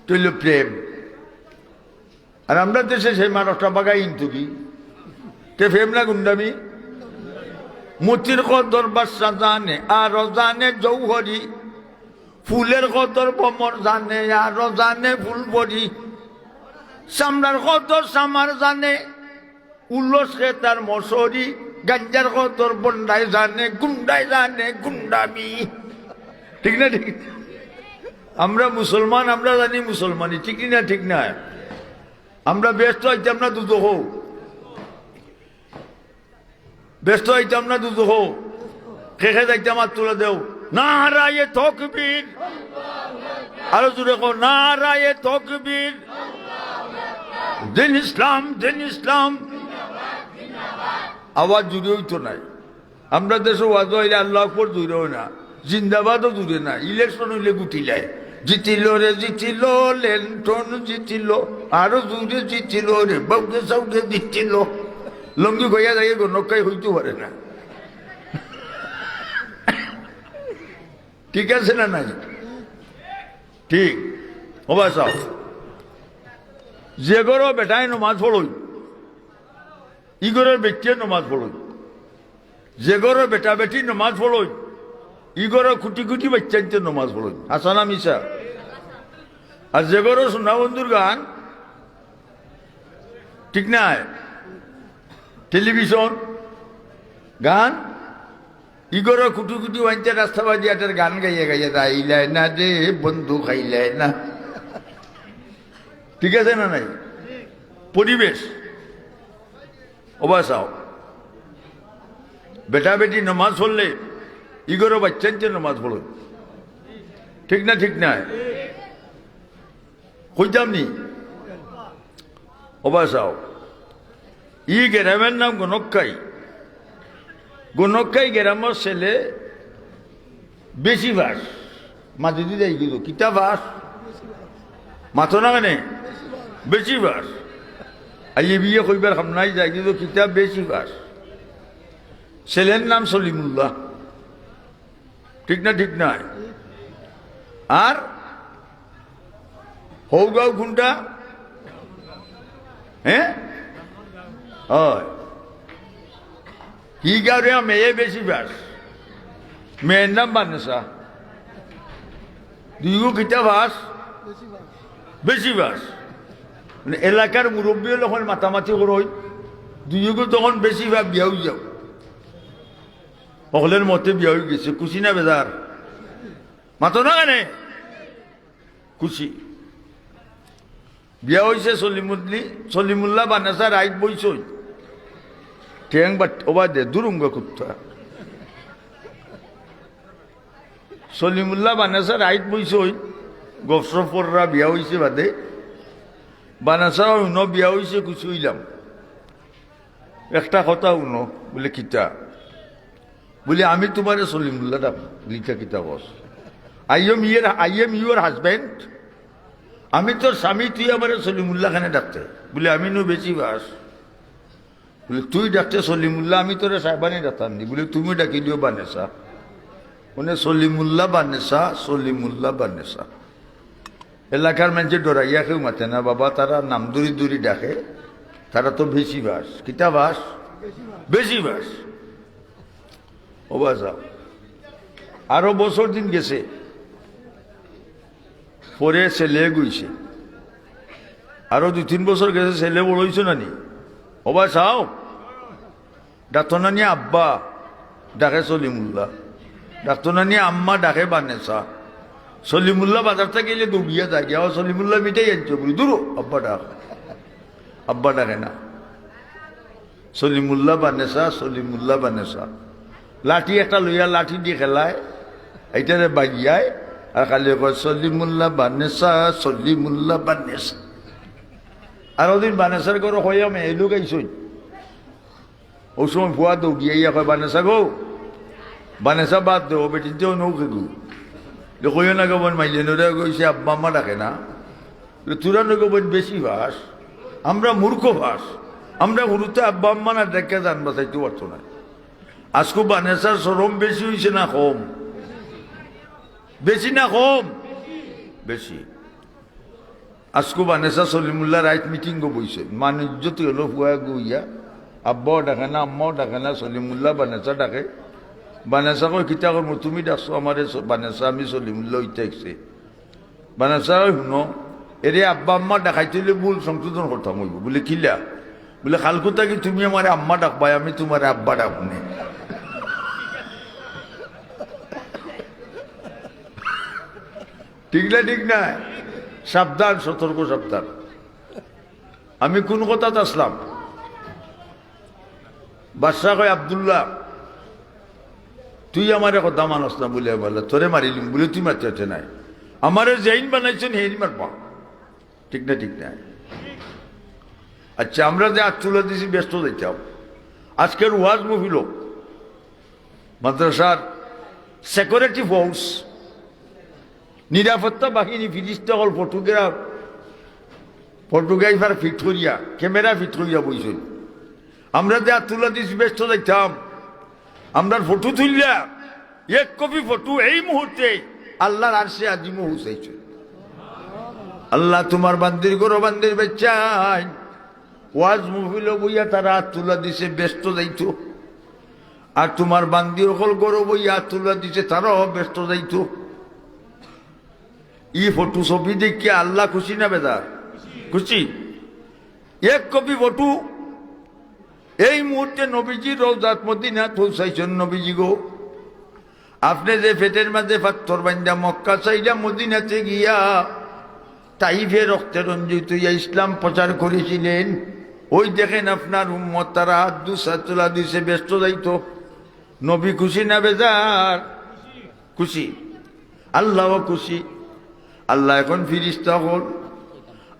তৈল প্রেম আর আমরা দেশে সেই মানুষটা বাগাই ইন্তু কি তে প্রেম না গুন্ডামি মতির কদর বাদশা জানে আরো জানে জৌহরি ফুলের কদর বমর জানে আরো জানে ফুলবরি সামরার কদর সামার জানে উল্লস খেতার মশরি গাঞ্জার কদর বন্ডায় জানে গুন্ডামি ঠিক না ঠিক আমরা মুসলমান, আমরা জানি মুসলমানি, ঠিক না? ঠিক না? আমরা ব্যস্ত হইতাম না দুধ হো, ব্যস্ত হইতাম না দুধ হো, খেখে যাইতাম আর তুলে দেও নারায়ে তাকবীর, আরো জোরে কো নারায়ে তাকবীর, দিন ইসলাম, দিন ইসলাম। আওয়াজ জুড়ে হইতো নাই। আমরা দেশে ওয়াজ হইলে আল্লাহ আকবার জুড়েও না, জিন্দাবাদও জুড়ে না। ইলেকশন হইলে গুটিলায় জিতিল রে জিতিল, লেন্টন জিতিল, আরো জুড়ে জিতিল রে বাউকে সাউকে জিতিল। লঙ্গি গইয়া যাই নকাই হইতে পারে না। ঠিক আছে না নাই? ঠিক হবা চাও। যে গরো বেটায় নমাজ পড়ই, ইগরের ব্যক্তিয়ে নমাজ পড়ই। যে গরো বেটা বেটি নমাজ পড়ই, ইগর কুটি কুটি বাচ্চাইতে নমাজ পড়ই। হাসানা মিশা? আর যে গরো সোনা বন্ধুর গান, ঠিক না? টেলিভিশন গান, ইগর কুটু কুটু বাঞ্চা রাস্তা বাজিয়াটার গান গাইয়ে গাইয়ে আইলায় না রে বন্ধু খাইলায় না। ঠিক আছে না নাই? পরিবেশ অবাসাও। বেটা বেটি নমাজ পড়লে ইগরো বাচ্চাইতে নমাজ পড়ো, ঠিক না? ঠিক না? কইতাম নি অবাসাও। ই গ্রামের নাম গণক্কাই। গণক্কাই গ্রামের ছেলে বেশি বাস মাঝে দিদি যাই গেল কিতা বাস মাথো না কেনে বেশি বাস। আইয়ে বিয়ে কইবার সামনাই যাই গেল কিতা বেশি বাস। ছেলের নাম সলিমুল্লাহ, ঠিক না? ঠিক নয়? আর হৌগাঁও খুনটা, হ্যাঁ হয় কি গাঁরে মেয়ে বেশি বাস। মেয়ের নাম বানেসা। দুইগো কিতা বাস বেশি বাস। মানে এলাকার মুরব্বী যখন মাতামাতি করই, দুইগো তখন বেশি ভাগ বিয়া হয়ে যাও। সকলের মতে বিয়া হয়ে গেছে, খুশি না বেজার? মাতো না কেনে খুশি। বিয়া হয়েছে সলিমুল্লাহ বানেসা রাইট বইছই ঠেং বা ওবা দে দুরুঙ্গ কুত্তা। সলিমুল্লাহ বানেসা রাইট বইছই গফরফররা বিয়া হয়েছে বাদে। বানেসা উনো বিয়া হয়েছে খুশি হইলাম। একটা কথা উনো বলে কিতা বলে আমি তোমার সলিমুল্লাহ ডাক লিখা কিতা boss. I am your husband. আমি তোর স্বামী, তুই আমার সলিমুল্লাহ খানে ডাকতে বলে আমি নো বেশি বাস। বলে তুই ডাকতে সলিমুল্লাহ, আমি তোরে সাহেবানি ডাকতাম নি। বলে তুমি ডাকি দিও বানেসা। মানে সলিমুল্লাহ বানেসা, সলিমুল্লাহ বানেসা। এলাকার মানুষের ডরাইয়া কেউ মাতে না বাবা, তারা নাম দূরি দূরি ডাকে। তারা তো বেশি বাস। কিতা বাস? বেশি বাস। ওবা যাও। আরো বছর দিন গেছে, পরে ছেলে গইছে। আরো 2-3 বছর গেছে, ছেলে বড় হয়েছে না নি? ওবা চাও। ডাক্তার নানি আব্বা ডাকে সলিমুল্লাহ, ডাক্তার নানি আম্মা ডাকে বানেসা। সলিমুল্লাহ বাজার থেকে গেলে দৌড়িয়া যায়, গিয়া সলিমুল্লাহ মিটাই আনছো বলি দূর আব্বা ডাক। আব্বা ডাকে না, সলিমুল্লাহ বানেসা, সলিমুল্লাহ বানেসা। লাঠি একটা লইয়া লাঠি দিয়ে খেলায়, এইটারে বাগিয়ায় আর খালি কয় সলিমুল্লাহ বানেসা, সলিমুল্লাহ বানেসা। আর ওদিন বানেসার ঘর হইয়া মেয়ে লোক আইসই। ওই সময় ভুয়া দৌড়িয়া কয় বানেসা গো, বানেসা বাদ দেবো বেটিতেও নৌকে গু কইও না গো বোন মাইলে নোরা কইছে আব্বা আম্মা ডাকে না। তোরা নগো বোন বেশি ভাস, আমরা মূর্খ ভাস। আমরা হুরুতে আব্বা আম্মা না ডেকে জান বাঁচাইতে পারতো না। আজকে বানেসার সরম বেশি হয়েছে না কম? বেশি না কম? বেশি। আজকে বানেসা সলিমুল্লাহ রাইট মিটিং গো বইছে, মানুষ যত হলো ফুয়া গুইয়া আব্বাও ডাকে না, আম্মাও ডাকে না, সলিমুল্লাহ বানেসা ডাকে। বানেসা কই কিতা করবো, তুমি ডাকছো আমারে বানেসা, আমি সলিমুল্লাহ হইতে আসছে। বানেসা শুনো এরে আব্বা আম্মা ডাকাইতে ভুল সংশোধন করতাম হইব। বলে কিলা? বলে খালকুতা কি তুমি আমার আম্মা ডাকবাই, আমি তোমার আব্বা ডাকনে। ঠিক না ঠিক না? সাবধান, সতর্ক সাবধান। আমি কোন কথাতে আসলাম? বাদশাহ কয় আব্দুল্লাহ তুই আমার কথা মানস না বলে বললে তোরে মারিলিম বলে তুই মারতে নাই, আমারে জৈন বানাইছেন হেন মারবা। ঠিক না ঠিক না? আচ্ছা, আমরা যে হাত তুলে দিয়েছি ব্যস্ত যাইতাম। আজকের ওয়াজ মহফিল মাদ্রাসার সিকিউরিটি ফোর্স, নিরাপত্তা বাহিনী, ফিরিস্তা হল ফটোগ্রাফার ফিট করিয়া, ক্যামেরা ফিট করিয়া বইছেন। আমরা যে হাত তুলে দিয়েছি ব্যস্ত যাইতাম, আমরা ফটো তুললা এক কপি ফটো এই মুহূর্তে আল্লাহর আরশে আজিমও হুসাইছে। আল্লাহ তোমার বান্দির গরো বান্দির বেচাই ওয়াজ মহফিল বইয়া তারা হাত তুলা দিছে ব্যস্ত যাইত, আর তোমার বান্দি অকল গরো বইয়া হাত তুলা দিছে তারাও ব্যস্ত যাইত। ই ফটো ছবি দেখে আল্লাহ খুশি না বেদার? খুশি। এক কপি ফটো এই মুহূর্তে নবীজি রওজাত মদিনাত পৌঁছাইছেন। নবীজি গো, আপনি যে পেটের মাঝে পাথর বান্ধা মক্কা চাইলা মদিনাতে গিয়া তাইফে রক্তে রঞ্জিত হইয়া ইসলাম প্রচার করেছিলেন, ওই দেখেন আপনার উম্মত তারা হাত দুসা তোলা দিছে ব্যস্ত যাইত। নবী খুশি না বেজার? খুশি। আল্লাহ খুশি। আল্লাহ এখন ফিরিস্তা হল।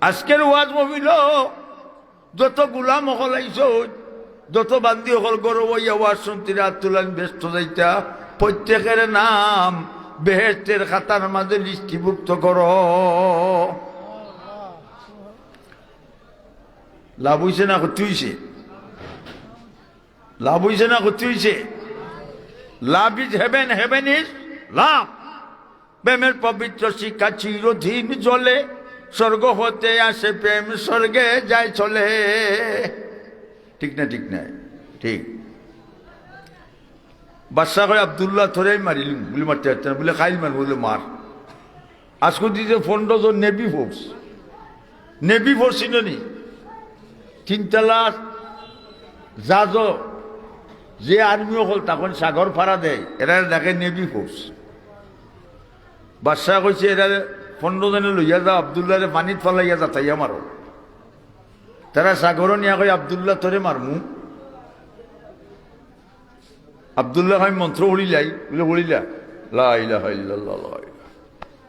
আজকের ওয়াজ মহফিল যত গুলাম হল আইস, যত বান্দি হল গরব হইয়া ওয়াজ শুনতে হাত তোলান ব্যস্ত যাইতা, প্রত্যেকের নাম বেহেশতের খাতার মাঝে লিস্টিভুক্ত কর। লাভ হইছে না ক্ষতি হইছে? লাভ হইছে না ক্ষতি হইছে? Love is haven, haven is love. প্রেমের পবিত্র শিক্ষা চিরদিন জ্বলে, স্বর্গ হতে আসে প্রেম, স্বর্গে যায় চলে। ঠিক না ঠিক না? ঠিক। বাদশাহ করে আব্দুল্লাহ থরেই মারিলিম বলে মারতে পারতেন বলে খাইল মার বলে মার। আজকে দিয়েছে 15 জন নেভি ফোর্স। নেভি ফোর্স চিনি? তিনতলা জাজ যে আর্মি হল তখন সাগর ফাড়া দেয়, এরা দেখে নেভি ফোর্স। বাদশাহ কইছে এরা 15 জনে লইয়া যাও, আব্দুল্লাহরে পানিত ফলাইয়া যাতাইয়া মারো। তারা সাগর নিয়া কই আব্দুল্লাহ তোরে মারমু। আব্দুল্লাহ আমি মন্ত্র হলিলাই বলে হলিলা লা ইলাহা ইল্লাল্লাহ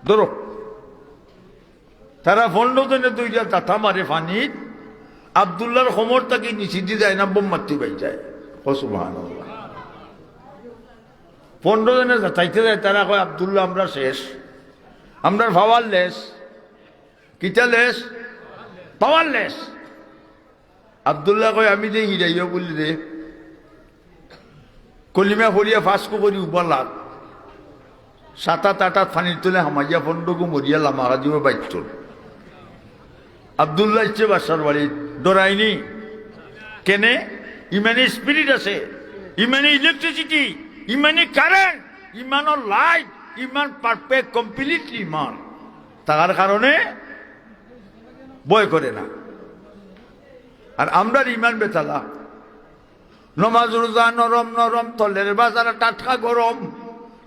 ধরো। তারা 15 জনে দুইটা যাতা মারে পানিত। আব্দুল্লাহর খমর তাকে নিচে দিয়ে যায় না, বোম মারতে পাই যায়। সুবহানাল্লাহ। 15 জনে যাতাইতে যায়, তারা কয় আব্দুল্লাহ আমরা শেষ, আমরা পাওয়ারলেস। কিটা লেস? পাওয়ারলেস। আব্দুল্লাহ কয় আমি যে হিরাইয়া বলি রে, কলিমা ফরিয়া ফাঁসকো করি উবালাত 7-8 ফানির তোলে হামাইয়া 15 মরিয়া লামারা দিব বাইত। আব্দুল্লাহ ইচ্ছে বাসার বাড়ি ডরাইনি কেনে? ইমানে স্পিরিট আছে, ইমানে ইলেকট্রিসিটি, ইমানে কারেন্ট, ইমানের লাইট, ইমান পারফেক্ট কমপ্লিটলি ইমান। তার কারণে ভয় করে না। আর আমরা ইমান বেতালা, নমাজ রোজা নরম নরম, তলের বাজার টাটকা গরম,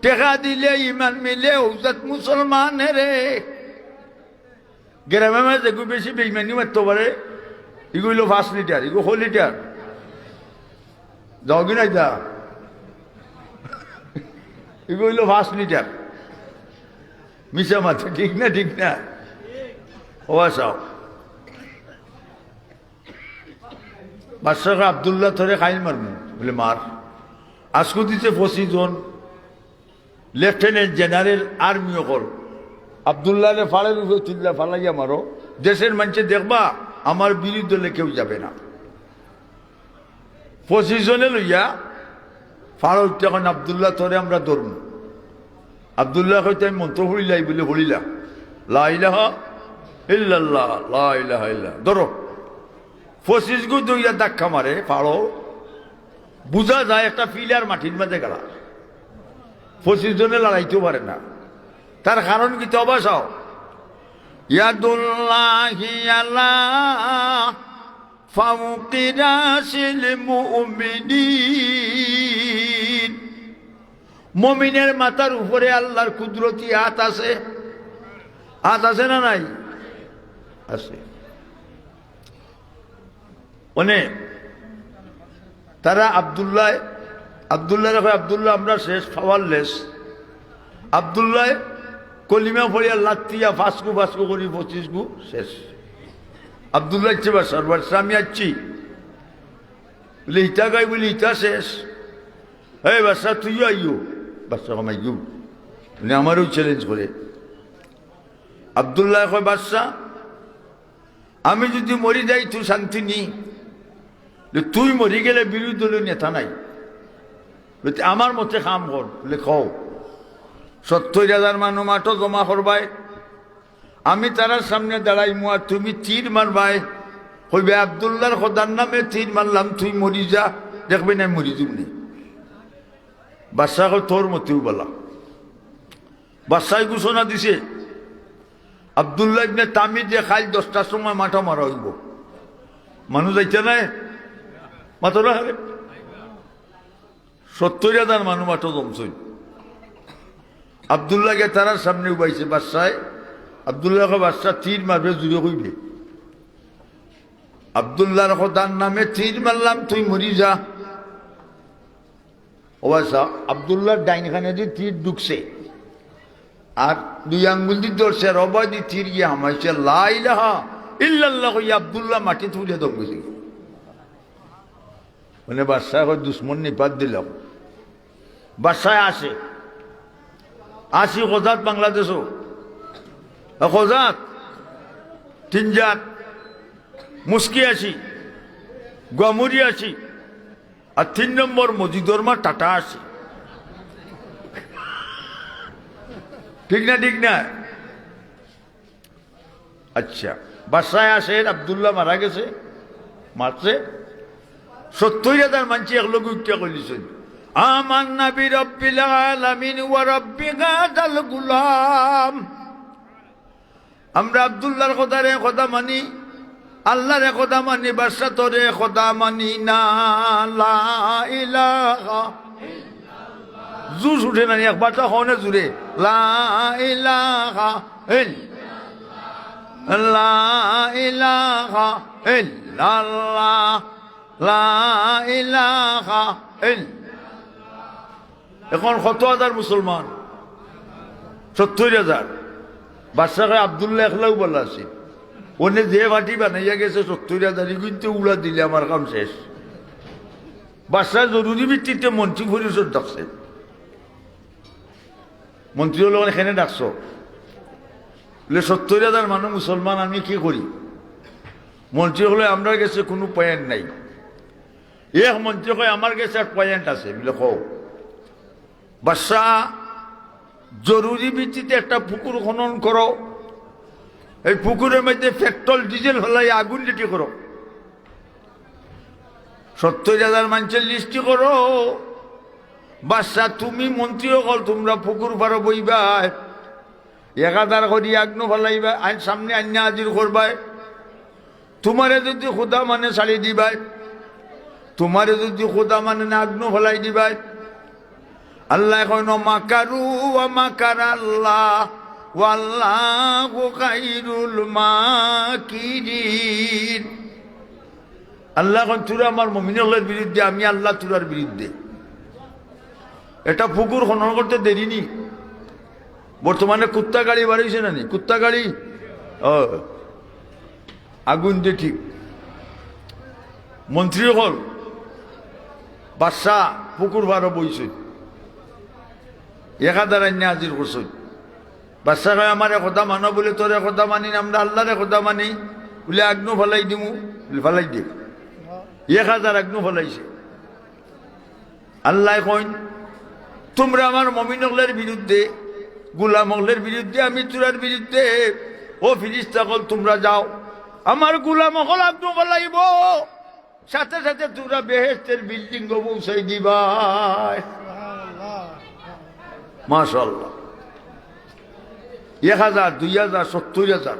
টেকা দিলে ইমান মিলে ঔজাত মুসলমানের। গ্রামে মাঝে এগু বেশি বেইমানি মারতে পারে, এগুলো 5 লিটার, এগু 1 লিটার যাও কি নাই যা, এগুলো 5 লিটার মিশা মাথা। ঠিক না ঠিক না? ও আসাও বাদশাহ আব্দুল্লাহ ধরে খাইল মারমু বলে মার। আজকে দিচ্ছে 25 জন লেফটেন্যান্ট জেনারেল আর্মি অকল। আব্দুল্লাহ ফাড়ের উপরে তুল্লা ফালাইয়া মারো, দেশের মানুষে দেখবা আমার বিরুদ্ধে কেউ যাবে না। 25 জনে লইয়া ফাড় তখন আব্দুল্লাহ ধরে আমরা ধরুন। আব্দুল্লাহ হয়তো আমি মন্ত্র হরিলাই বলে হরিলা লা ইলাহা ইল্লাল্লাহ, লা ইলাহা ইল্লাল্লাহ ধরো। 25 গু দইয়া ধাক্কা মারে ফাড়ো, বুঝা যায় একটা পিলার মাটির মাঝে গেলা। 25 জনে লড়াইতেও পারে না। তার কারণ কি? তবা চাও, ইয়াদুল্লাহি আলা ফাওকি রাসিল মুমিনিন। মুমিনের মাথার উপরে আল্লাহর কুদরতি হাত আছে। হাত আছে না নাই? আছে। অনেক তারা আব্দুল্লাহ আব্দুল্লাহ আমরা শেষ পাওয়ারলেস। আব্দুল্লাহ কলিমা ফড়িয়া লাত্তিয়া ফাঁসকু করি 25 গু শেষ। আব্দুল্লাহ ইচ্ছে বাসার আমি আসছি বলে ইটা গাই বলি ইটা শেষ। এই বাসা তুইও আইও, বাচ্চা কমাইও, উনি আমারও চ্যালেঞ্জ করে। আব্দুল্লাহ কয় বাদশা আমি যদি মরি যাই তুই শান্তি নি, তুই মরি গেলে বিরোধী দলীয় নেতা নাই, আমার মতে কাম কর। বলে খাও 70,000 মানুষ মাঠও জমা করবাই, আমি তারার সামনে দাঁড়াইমু আর তুমি তীর মারবাই, কইবে আব্দুল্লাহর খোদার নামে তীর মারলাম, তুই মরি যা, দেখবে না মরি তুমি। বাদশা কয় তোর মতেও বলা। বাদশাহ ঘোষণা দিছে আব্দুল্লাহ ইবনে তামির যে খাইল 10টার সময় মাঠা মারা হইব। মানুষ যাইছে না মাথা হারে 70,000 মানুষ মাঠো জমছই। আব্দুল্লাহকে তারার সামনে উবাইছে। বাদশাহ আব্দুল্লাহকে বাদশাহ তীর মারবে, জুড়ে কইবে আব্দুল্লাহর খোদার নামে তীর মারলাম, তুই মরি যা। ও বাদশাহ আব্দুল্লাহর ডাইনখানে দিয়ে তীর ঢুকছে আর 2 আঙ্গুল দিয়ে ধরছে আর অবাই দিয়ে তীর গিয়ে হামাইছে। লা ইলাহা ইল্লাল্লাহ কই আব্দুল্লাহ মাটি তুলে দম গেছে। মানে বাদশাহ দুশ্মন নিপাত দিলাম। বাদশাহ আসি খোজাত বাংলাদেশও খোজাত 3 জাত মুস্কি আসি, গুয়ামুরি আসি আর 3 নম্বর মজিদরমা টাটা আসি। ঠিক না ঠিক না? আচ্ছা বাদশায় আসেন, আব্দুল্লাহ মারা গেছে, মারছে 70,000 মানুষ একলগে উঠতে কইলিছেন আমান্না বিরাব্বিল আলামিন ওয়া রাব্বি হাযাল গুলাম। আমরা আব্দুল্লাহর খোদারে খোদা মানি, আল্লাহরে খোদা মানি, বাদশা তোরে খোদা মানি না। লা ইলাহা ইল্লাল্লাহ। জুস উঠে না একবার তো হনে জুড়ে লা ইলাহা ইল্লাল্লাহ, লা ইলাহা ইল্লাল্লাহ, লা ইলাহা ইল্লাল্লাহ। এখন 100,000 মুসলমান 70,000। বাদশাকে আব্দুল্লাহ একলাও বলা আছে, ওনে যে ভাটি বানাইয়া গেছে 70,000 কিন্তু উড়া দিলে আমার কাম শেষ। বাদশাহ জরুরি ভিত্তিতে মন্ত্রী পরিষদ ডাকছে। মন্ত্রী হলো এখানে ডাকছো বলে 70,000 মানুষ মুসলমান, আমি কি করি? মন্ত্রী হলে আমার কাছে কোনো পয়েন্ট নাই। এক মন্ত্রী কয় আমার কাছে এক পয়েন্ট আছে। বলে কও। বাদশাহ জরুরি ভিত্তিতে একটা পুকুর খনন করো, এই পুকুরের মধ্যে পেট্রোল ডিজেল ফেলাই আগুন যেটি করো, 70,000 মানুষের লিস্টি করো। বাদশাহ তুমি মন্ত্রী হল, তোমরা পুকুর পারো বইবাই, 1000 করি আগ্ন ফেলাইবা, আইন সামনে আইনা হাজির করবাই। তোমারে যদি খোদা মানে ছাড়ি দিবাই, তোমারে যদি খোদা মানে না আগ্ন ফেলাই দিবাই। আল্লাহ কইন মাকারু ওয়া মাকারাল্লাহ ওয়াল্লাহু খায়রুল মাকিরিন। আল্লাহ কইন তোরা আমার মুমিনের বিরুদ্ধে, আমি আল্লাহ তোরার বিরুদ্ধে। এটা পুকুর খনন করতে দেরি নি। বর্তমানে কুত্তা গাড়ি বাড়িয়েছে না নি? কুত্তা গাড়ি আগুন দিয়ে ঠিক। মন্ত্রী হল বাদশাহ পুকুর বারো বইছে, 1000 আইনে হাজির করছে। বাদশাহ কয় আমার কথা মানো। বলে তোর কথা মানি না, আমরা আল্লাহরে কথা মানি। বলে আগ্নো ফেলাই দিমু, ফেলাই দিই। 1000 আগ্নো ফেলাইছে। আল্লাহ কইন তোমরা আমার মুমিন হলের বিরুদ্ধে, গোলাম হলের বিরুদ্ধে, আমি তোরার বিরুদ্ধে। ও ফিরিস্তা হল তোমরা যাও, আমার গোলাম হল আগ্নো ফেলাইব, সাথে সাথে তোমরা বেহেশতের বিল্ডিং পৌঁছাই দিবা। মাশাআল্লাহ। 1000, 2000, 70,000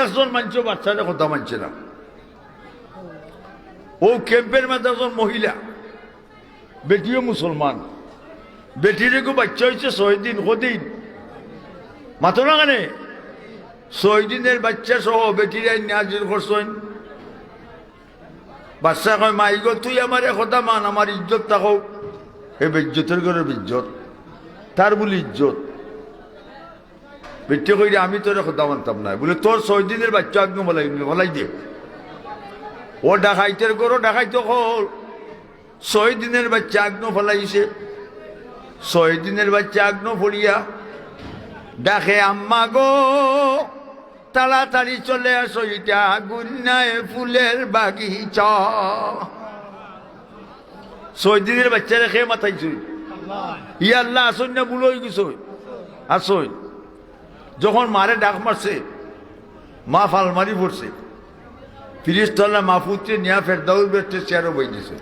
একজন মানছে, বাচ্চারা কথা মানছে না। ও ক্যাম্পের মধ্যে একজন মহিলা, বেটিও মুসলমান, বেটির বাচ্চা হয়েছে 6 দিন। কদিন? মাতো না কেন 6 দিনের বাচ্চা সহ বেটিরাই হাজির করছেন বাচ্চা কয় মাই গো তুই আমার কথা মান আমার ইজ্জত থাকো এ বেজ্জতের ঘরের ইজ্জত তার বলি ইজ্জত বেটে কইরে আমি তোর কথা মানতাম না বলে তোর 6 দিনের বাচ্চা আগ্ন বলাই দে ও ডাকাইতের গরো ডাকাইতে হল 6 দিনের বাচ্চা আগ্ন ফলাইছে 6 দিনের বাচ্চা আগ্ন ফড়িয়া ডাকে আম্মা গো তাড়াতাড়ি চলে আসো এটা গুন্নায় ফুলের বাগিচা 6 দিনের বাচ্চা রেখে মাথাইছে ইয়া আল্লাহ আসুন না বুলই গেছ আসুন যখন মারে ডাক মারছে মা ফালমারি পড়ছে ফিরিস্তাল্লাহ মাহফুদকে নিয়া ফের দাউদ বেরতে চেয়ারও বই দিছে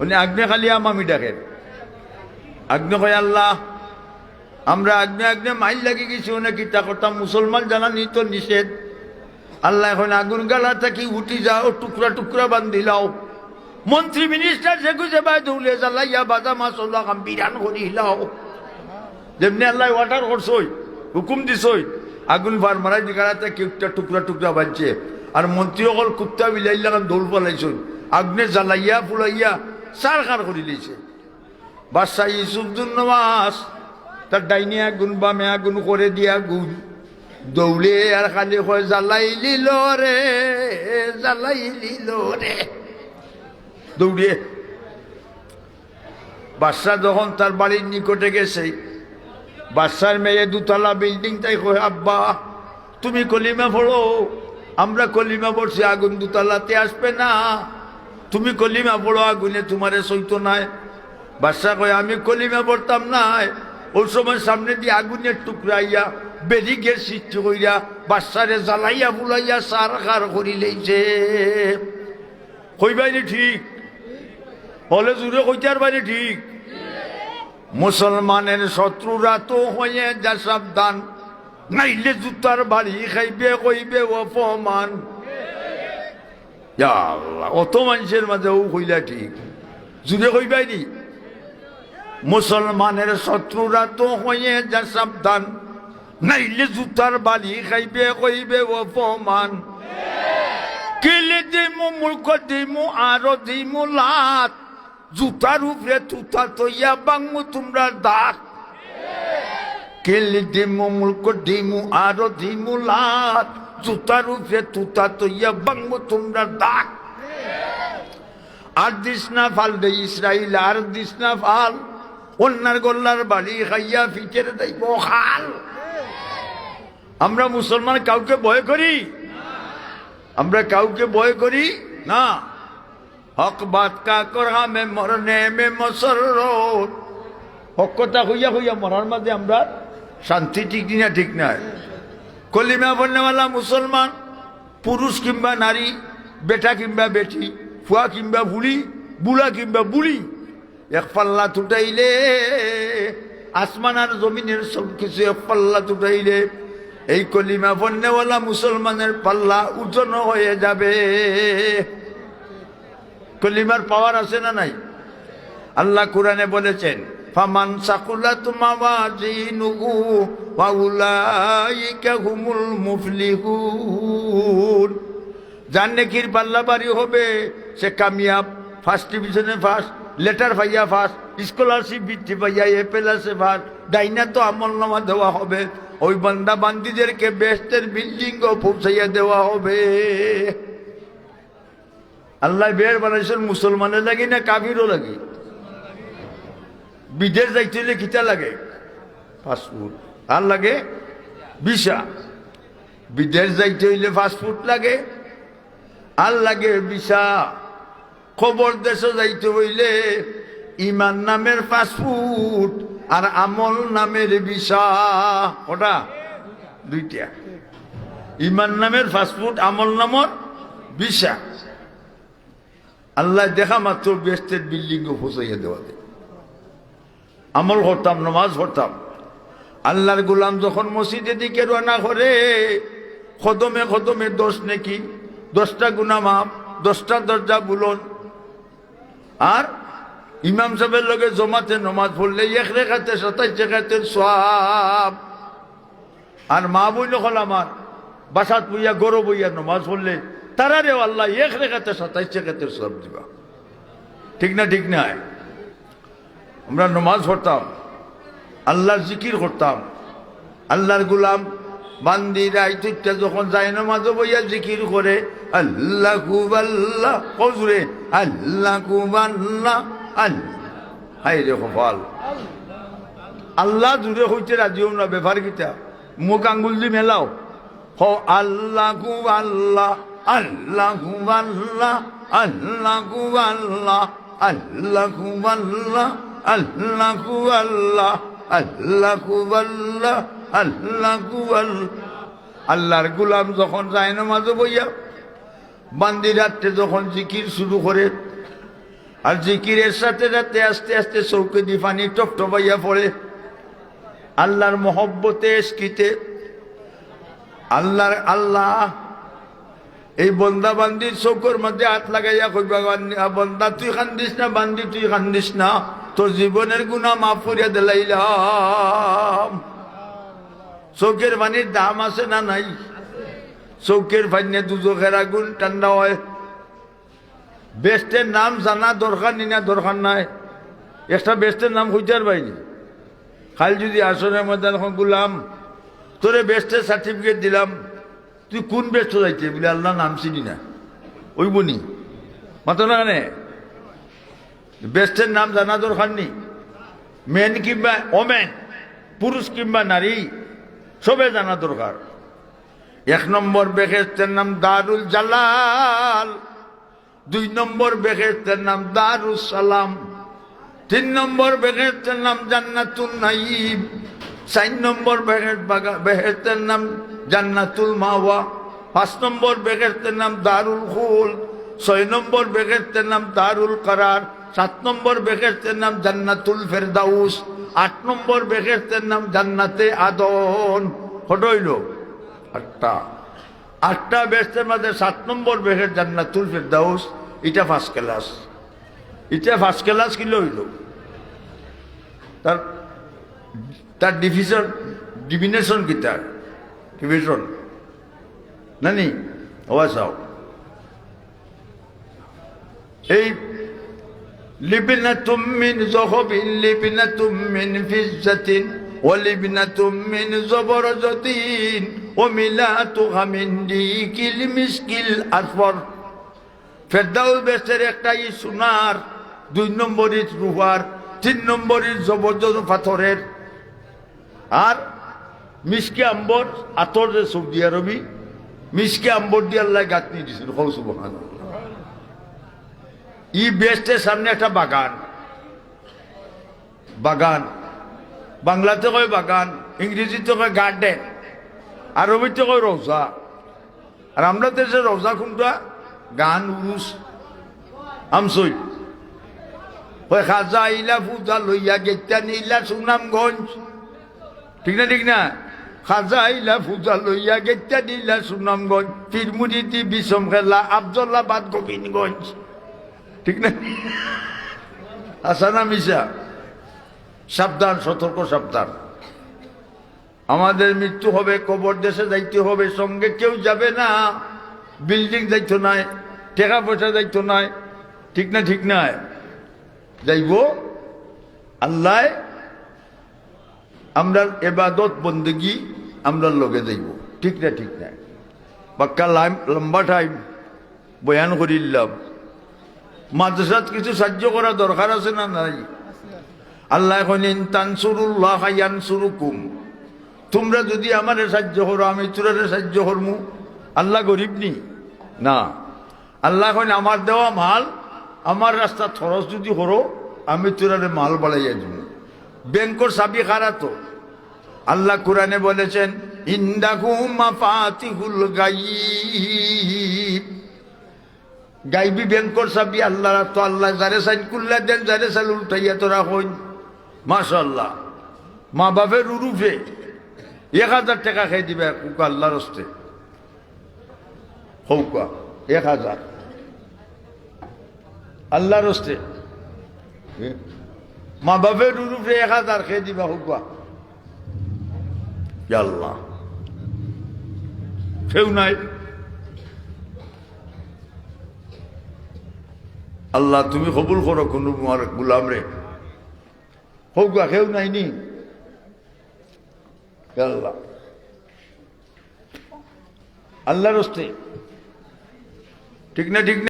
উনি আগ্নে খালি আমি ডাকেন আগ্নে কয় আল্লাহ আমরা আগ্নে মাইল লাগি গেছি নাকি তা করতাম মুসলমান জানা নিত নিষেধ আল্লাহ এখন আগুন গালা থাকি উঠি যাও টুকরা টুকরা বান্ধিলাও মন্ত্রী মিনিস্টার যে গুজে বাই দৌলে জ্বালাইয়া বাজা মাসল্লাহ কাম বিরান করি হিলাও যেমনি আল্লাহ ওয়াটার করছই হুকুম দিছই আগুন ফার মারাই গালা থাকি একটা টুকরা টুকরা বাজছে আর মন্ত্রী অকল কুত্তা বিলাইলা কাম দৌড় পালাইছই আগ্নে জ্বালাইয়া ফুলাইয়া সার খার করি লইছে বাদশাহ ইউসুফজুন নওয়াজ তার ডাইনি আগুন বামে আগুন করে দিয়া আগুন দৌড়ে আর খালি হয় জ্বালাই লিল রে দৌড়ে বাদশাহ যখন তার বাড়ির নিকটে গেছে বাদশার মেয়ে 2তলা বিল্ডিং তাই কয় আব্বা তুমি কলিমা পড়ো আমরা কলিমা পড়ছি আগুন 2তলাতে আসবে না তুমি কলিমা পড়ো আগুনে তোমারে সইত নাই বাদশাহ কয় আমি কলিমা পড়তাম নাই ওই সময় সামনে দিয়ে আগুনের টুকরাইয়া বেরিগের সৃষ্টি কইরা বাচ্চারে জ্বালাইয়া বুলাইয়া সার খার করি লইছে কইবাইনি ঠিক হলে জুড়ে কইতার বাইরে ঠিক মুসলমানের শত্রুরা তো হয়ে যা সাবধান নাইলে জুতার বাড়ি খাইবে কইবে অপমান অত মানুষের মাঝে ও কইলা ঠিক জুড়ে কইবাইনি মুসলমানের শত্রুরা তো হয়ে যা সাবধান নাইলে জুতার বালি খাইবে কইবে অপমান কেলে দিমু মূর্খ দিমু আরো দিমু লাত জুতার উপরে তুতা তৈয়া বাংমু তোমরা দাঁত কেলে দিমু মূর্খ দিমু আরো দিমু লাত জুতার উপরে তুতা তৈয়া বাংমু তোমরা দাঁত আর দিস না ফাল দে ইসরাইল আর দিস না ফাল অন্যার গোল্লার বাড়ি খাইয়া ফিচের দেব খাল আমরা মুসলমান কাউকে ভয় করি আমরা কাউকে ভয় করি না হক বাত কা কর হামে মরনে মে মসররত হক কথা হইয়া হইয়া মরার মাঝে আমরা শান্তি ঠিক না ঠিক নাই কলিমা বলনেওয়ালা মুসলমান পুরুষ কিংবা নারী বেটা কিংবা বেটি ফুয়া কিংবা বুড়ি বুড়া কিংবা বুড়ি এক পাল্লা তুটাইলে আসমান আর জমিনের সব কিছু এক পাল্লা তুটাইলে এই কলিমা বন্যওয়ালা মুসলমানের পাল্লা উঠন হয়ে যাবে কলিমার পাওয়ার আছে না নাই আল্লাহ কোরআনে বলেছেন ফামান সাকুলাত মাওয়াজিনুহু ফাউলাইকা হুমুল মুফলিহুন যার নেকির পাল্লা বাড়ি হবে সে কামিয়াব ফার্স্ট ডিভিশনে ফার্স্ট লেটার পাইয়া ফার্স্ট স্কলারশিপ বৃত্তি পাইয়া এপেলাসে ফার্স্ট ডাইনা তো আমল নামা দেওয়া হবে ওই বান্দা বান্দিদেরকে বেহেশতের বিল্ডিং ও পৌঁছাইয়া দেওয়া হবে আল্লাহ বের বানাইছেন মুসলমানের লাগি না কাফিরও লাগি বিদেশ যাইতে হইলে কিতা লাগে পাসপোর্ট আর লাগে ভিসা বিদেশ যাইতে হইলে পাসপোর্ট লাগে আর লাগে ভিসা খবর দেশে যাইতে হইলে ইমান নামের পাসপোর্ট আর আমল নামের ভিসা ওটা দুইটা ইমান নামের পাসপোর্ট আমল নামের ভিসা আল্লাহ দেখা মাত্র বেস্টের বিল্ডিং পৌঁছাইয়া দেওয়া দেয় আমল করতাম নামাজ পড়তাম আল্লাহর গোলাম যখন মসজিদের দিকে রওনা করে কদমে কদমে 10 নেকি 10টা গুনাহ মাফ 10টা দরজা বুলন আর ইমাম সাহেবের লগে জমাতে নামাজ পড়লে এক রেখাতে 27 রেখাতের সওয়াব আর মা বই হল আমার বাসাত বইয়া গরু বইয়া নমাজ পড়লে তারারেও আল্লাহ এক রেখাতে 27 রেখাতে সব দিবা। ঠিক না? ঠিক না? আমরা নমাজ পড়তাম, আল্লাহর জিকির করতাম, আল্লাহর গুলাম বান্দিরা ইতুটা যখন যায় নমাজ বইয়া জিকির করে আল্লাহ কুবাল্লাহ কজরে আল্লাহ কুবাল্লাহ আল্লাহ। হাই রে কপাল, আল্লাহ দূরে হইতে রাজিও না। ব্যাপার কিতা মুখ আঙ্গুল দি মেলাও হো আল্লাহ কুবাল্লাহ আল্লাহ কুবাল্লাহ আল্লাহ কুবাল্লাহ আল্লাহ কুবাল্লাহ আল্লাহ কুবাল্লাহ আল্লাহ কুবাল্লাহ আল্লাহ কুবাল্লাহ। আল্লাহর গুলাম যখন যায় নামাজ বইয়া বান্দি রাত্রে যখন জিকির শুরু করে আর জিকিরের সাথে সাথে আস্তে আস্তে চৌকে দি পানি টপটপাইয়া পড়ে আল্লাহর মহব্বতে এসকিতে আল্লাহ এই বন্দা বান্দির চৌকর মধ্যে হাত লাগাইয়া কইবা বন্দা তুই কান্দিস না, বান্দি তুই কান্দিস না, তোর জীবনের গুনাহ মাফ করিয়া দিলাইলাম। চৌকের পানির দাম আছে না নাই? চৌকের পানি দুজখের আগুন ঠান্ডা হয়। বেস্টের নাম জানা দরকার নি না দরকার নাই? একটা বেস্টের নাম খুঁজার পাইনি। খাল যদি আসনের মধ্যে গুলাম তোরে বেস্টের সার্টিফিকেট দিলাম, তুই কোন বেস্ট যাইতে বলে আল্লাহ নাম চিনি না, ওই বনি মাতো না কেন? বেস্টের নাম জানা দরকার নি। মেন কিংবা ওমেন, পুরুষ কিংবা নারী, সবে জানা দরকার। 1 নম্বর বেহেশতের নাম দারুল জালাল, 2 নম্বর বেহেশতের নাম দারুস সালাম, 3 নম্বর বেহেশতের নাম জান্নাতুল নাঈম, 4 নম্বর বেহেশতের নাম জান্নাতুল মাওয়া, 5 নম্বর বেহেশতের নাম দারুল খুলদ, 6 নম্বর বেহেশতের নাম দারুল করার, 7 নম্বর বেহেশতের নাম জান্নাতুল ফেরদাউস, 8 নম্বর বেহেশতের নাম জান্নাতে আদন। কত হইল? 8টা বেহেশতের মধ্যে 7 নম্বর বেহেশত জান্নাতুল ফেরদাউস। এটা ফার্স্ট ক্লাস। এটা ফার্স্ট ক্লাস কিলো হইল। তার ডিভিনেশন কি? তার ডিভিশন নানি চাও এই লিবনাতুম মিন যহবিন লিবনাতুম মিন ফিজ্জাতিন ওয়া লিবনাতুম মিন জবরজাতিন ওয়া মিলাতুহা মিন দিকিল মিসকিল আসফর। ফেরদাউস বেশের একটাই সোনার, 2 নম্বরের রূপার, 3 নম্বরের জবরদস্ত পাথরের, আর মিসকে আম্বর আতর যে সৌদি আরবি মিসকে আম্বর দিয়ে আল্লাহ গাঁথনি দিয়েছিল। সুবহানাল্লাহ। ই বেস্টের সামনে একটা বাগান, বাগান বাংলাতে কয় বাগান, ইংরেজিতে কয় গার্ডেন, আরবিতে কয় রওজা। আর আমরা দেশে রওজা কোনটা? গান উরুস আমসই কয় খাজা ইলা ফুজা লইয়া গেতা নিলা সুনামগঞ্জ। ঠিক না? ঠিক না? খাজা ইলা ফুজা লইয়া গেতা নিলা সুনামগঞ্জ, পীরমুরিদি বিষম খেলা আফজলাবাদ গোবিন্দগঞ্জ। ঠিক না? আসানা মিশা? সাবধান, সতর্ক সাবধান। আমাদের মৃত্যু হবে, কবর দেশে যাইতে হবে, সঙ্গে কেউ যাবে না, বিল্ডিং যাইতো নাই, টাকা পয়সা যাইতো নাই। ঠিক না? ঠিক না? যাইব আল্লাহ, আমরা এবাদত বন্দেগি আমরা লগে যাইব। ঠিক না? ঠিক না? বাক্কা লম্বা টাইম বয়ান করিলাম। মাদ্রাসাত কিছু সাহায্য করা দরকার আছে না নাই? আল্লাহ এখন তানসুরুল্লাহ ইয়ানসুরুকুম, তোমরা যদি আমার সাহায্য করো আমি তোরারে সাহায্য করমু। আল্লাহ গরিব নি না। আল্লাহ এখন আমার দেওয়া মাল আমার রাস্তা খরচ যদি করো আমি তোরারে মাল বাড়াইয়া দিব। ব্যাংকর চাবি খারা তো আল্লাহ কোরআনে বলেছেন ইনদাহু মাফাতিহুল গায়ব, গাইবি ব্যাংকর চাবি আল্লাহ। তো আল্লাহ যারে সাইন কুল্লা দেন, যারে চাল উল্টাইয়া তোরা হইন। মাশাআল্লাহ। মা বাপের উরুফে 1000 টাকা খাই দিবে আল্লাহর হস্তে। হৌকা 1000 আল্লাহর হস্তে। মা বাপের উরুফে 1000 খেয়ে দিবা হৌকা। আল্লাহ কেউ নাই। আল্লাহ তুমি কবুল করো কোন গুলাম রে, হোক কেউ নাইনি আল্লাহ, আল্লাহর হস্তে, ঠিক না ঠিক না।